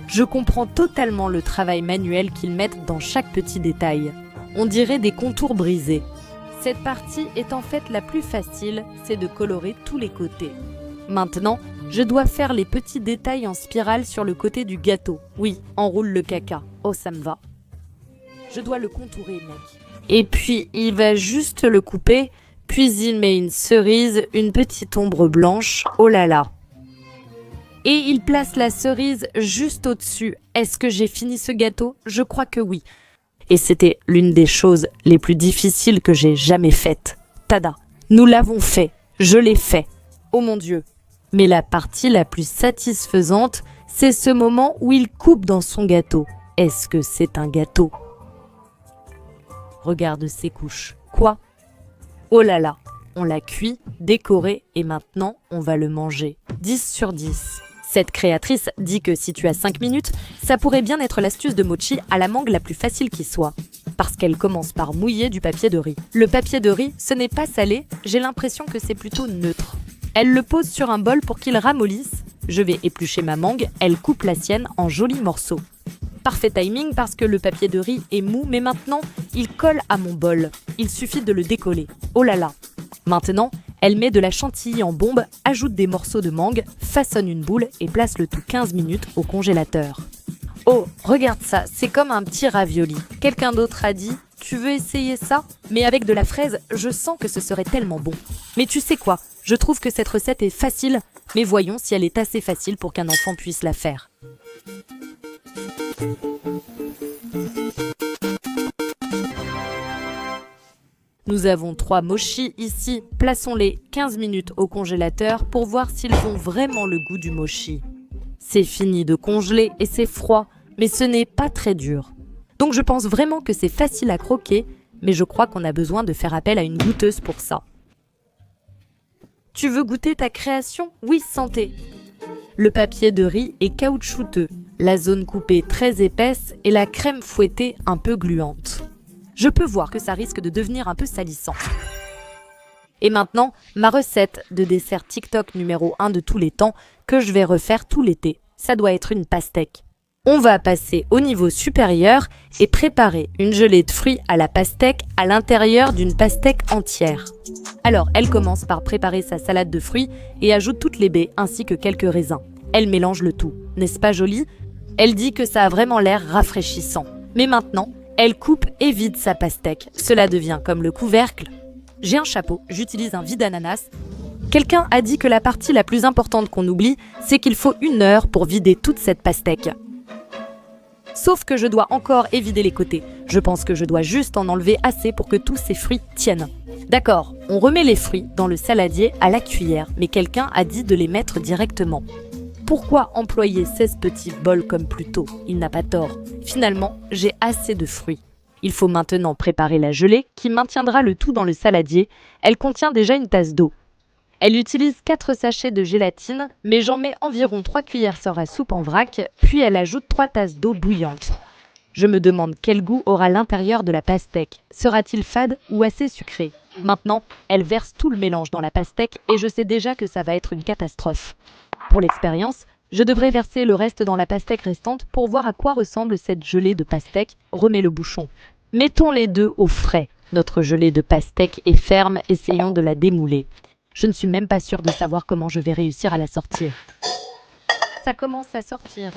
Je comprends totalement le travail manuel qu'ils mettent dans chaque petit détail. On dirait des contours brisés. Cette partie est en fait la plus facile, c'est de colorer tous les côtés. Maintenant, je dois faire les petits détails en spirale sur le côté du gâteau. Oui, enroule le caca. Oh, ça me va. Je dois le contourer, mec. Et puis, il va juste le couper, puis il met une cerise, une petite ombre blanche. Oh là là. Et il place la cerise juste au-dessus. Est-ce que j'ai fini ce gâteau? Je crois que oui. Et c'était l'une des choses les plus difficiles que j'ai jamais faites. Tada, nous l'avons fait. Je l'ai fait. Oh mon Dieu. Mais la partie la plus satisfaisante, c'est ce moment où il coupe dans son gâteau. Est-ce que c'est un gâteau? Regarde ces couches. Quoi? Oh là là, on l'a cuit, décoré et maintenant on va le manger. 10 sur 10. Cette créatrice dit que si tu as 5 minutes, ça pourrait bien être l'astuce de mochi à la mangue la plus facile qui soit. Parce qu'elle commence par mouiller du papier de riz. Le papier de riz, ce n'est pas salé, j'ai l'impression que c'est plutôt neutre. Elle le pose sur un bol pour qu'il ramollisse. Je vais éplucher ma mangue, elle coupe la sienne en jolis morceaux. Parfait timing parce que le papier de riz est mou, mais maintenant, il colle à mon bol. Il suffit de le décoller. Oh là là! Maintenant, elle met de la chantilly en bombe, ajoute des morceaux de mangue, façonne une boule et place le tout 15 minutes au congélateur. Oh, regarde ça, c'est comme un petit ravioli. Quelqu'un d'autre a dit « Tu veux essayer ça ?» Mais avec de la fraise, je sens que ce serait tellement bon. Mais tu sais quoi? Je trouve que cette recette est facile, mais voyons si elle est assez facile pour qu'un enfant puisse la faire. Nous avons 3 mochis ici, plaçons-les 15 minutes au congélateur pour voir s'ils ont vraiment le goût du mochi. C'est fini de congeler et c'est froid, mais ce n'est pas très dur. Donc je pense vraiment que c'est facile à croquer, mais je crois qu'on a besoin de faire appel à une goûteuse pour ça. Tu veux goûter ta création? Oui, santé! Le papier de riz est caoutchouteux, la zone coupée très épaisse et la crème fouettée un peu gluante. Je peux voir que ça risque de devenir un peu salissant. Et maintenant, ma recette de dessert TikTok numéro 1 de tous les temps que je vais refaire tout l'été. Ça doit être une pastèque. On va passer au niveau supérieur et préparer une gelée de fruits à la pastèque à l'intérieur d'une pastèque entière. Alors, elle commence par préparer sa salade de fruits et ajoute toutes les baies ainsi que quelques raisins. Elle mélange le tout. N'est-ce pas joli? Elle dit que ça a vraiment l'air rafraîchissant. Mais maintenant, elle coupe et vide sa pastèque. Cela devient comme le couvercle. J'ai un chapeau, j'utilise un vide-ananas. Quelqu'un a dit que la partie la plus importante qu'on oublie, c'est qu'il faut 1 heure pour vider toute cette pastèque. Sauf que je dois encore évider les côtés. Je pense que je dois juste en enlever assez pour que tous ces fruits tiennent. D'accord, on remet les fruits dans le saladier à la cuillère, mais quelqu'un a dit de les mettre directement. Pourquoi employer 16 petits bols comme plus tôt? Il n'a pas tort. Finalement, j'ai assez de fruits. Il faut maintenant préparer la gelée qui maintiendra le tout dans le saladier. Elle contient déjà une tasse d'eau. Elle utilise 4 sachets de gélatine, mais j'en mets environ 3 cuillères sœurs à soupe en vrac, puis elle ajoute 3 tasses d'eau bouillante. Je me demande quel goût aura l'intérieur de la pastèque. Sera-t-il fade ou assez sucré? Maintenant, elle verse tout le mélange dans la pastèque et je sais déjà que ça va être une catastrophe. Pour l'expérience, je devrais verser le reste dans la pastèque restante pour voir à quoi ressemble cette gelée de pastèque. Remets le bouchon. Mettons les deux au frais. Notre gelée de pastèque est ferme, essayons de la démouler. Je ne suis même pas sûre de savoir comment je vais réussir à la sortir. Ça commence à sortir.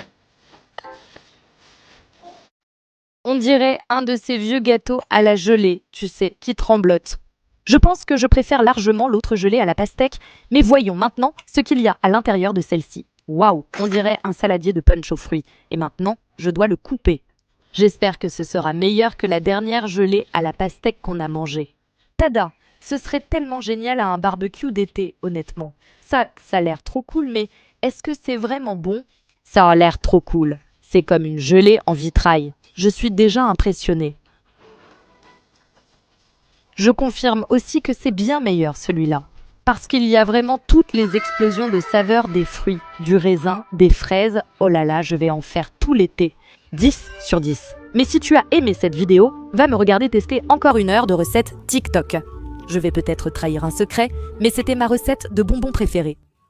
On dirait un de ces vieux gâteaux à la gelée, tu sais, qui tremblotent. Je pense que je préfère largement l'autre gelée à la pastèque, mais voyons maintenant ce qu'il y a à l'intérieur de celle-ci. Waouh, on dirait un saladier de punch aux fruits. Et maintenant, je dois le couper. J'espère que ce sera meilleur que la dernière gelée à la pastèque qu'on a mangée. Tada! Ce serait tellement génial à un barbecue d'été, honnêtement. Ça a l'air trop cool, mais est-ce que c'est vraiment bon? Ça a l'air trop cool. C'est comme une gelée en vitrail. Je suis déjà impressionnée. Je confirme aussi que c'est bien meilleur celui-là. Parce qu'il y a vraiment toutes les explosions de saveurs des fruits, du raisin, des fraises. Oh là là, je vais en faire tout l'été. 10 sur 10. Mais si tu as aimé cette vidéo, va me regarder tester encore 1 heure de recettes TikTok. Je vais peut-être trahir un secret, mais c'était ma recette de bonbons préférée.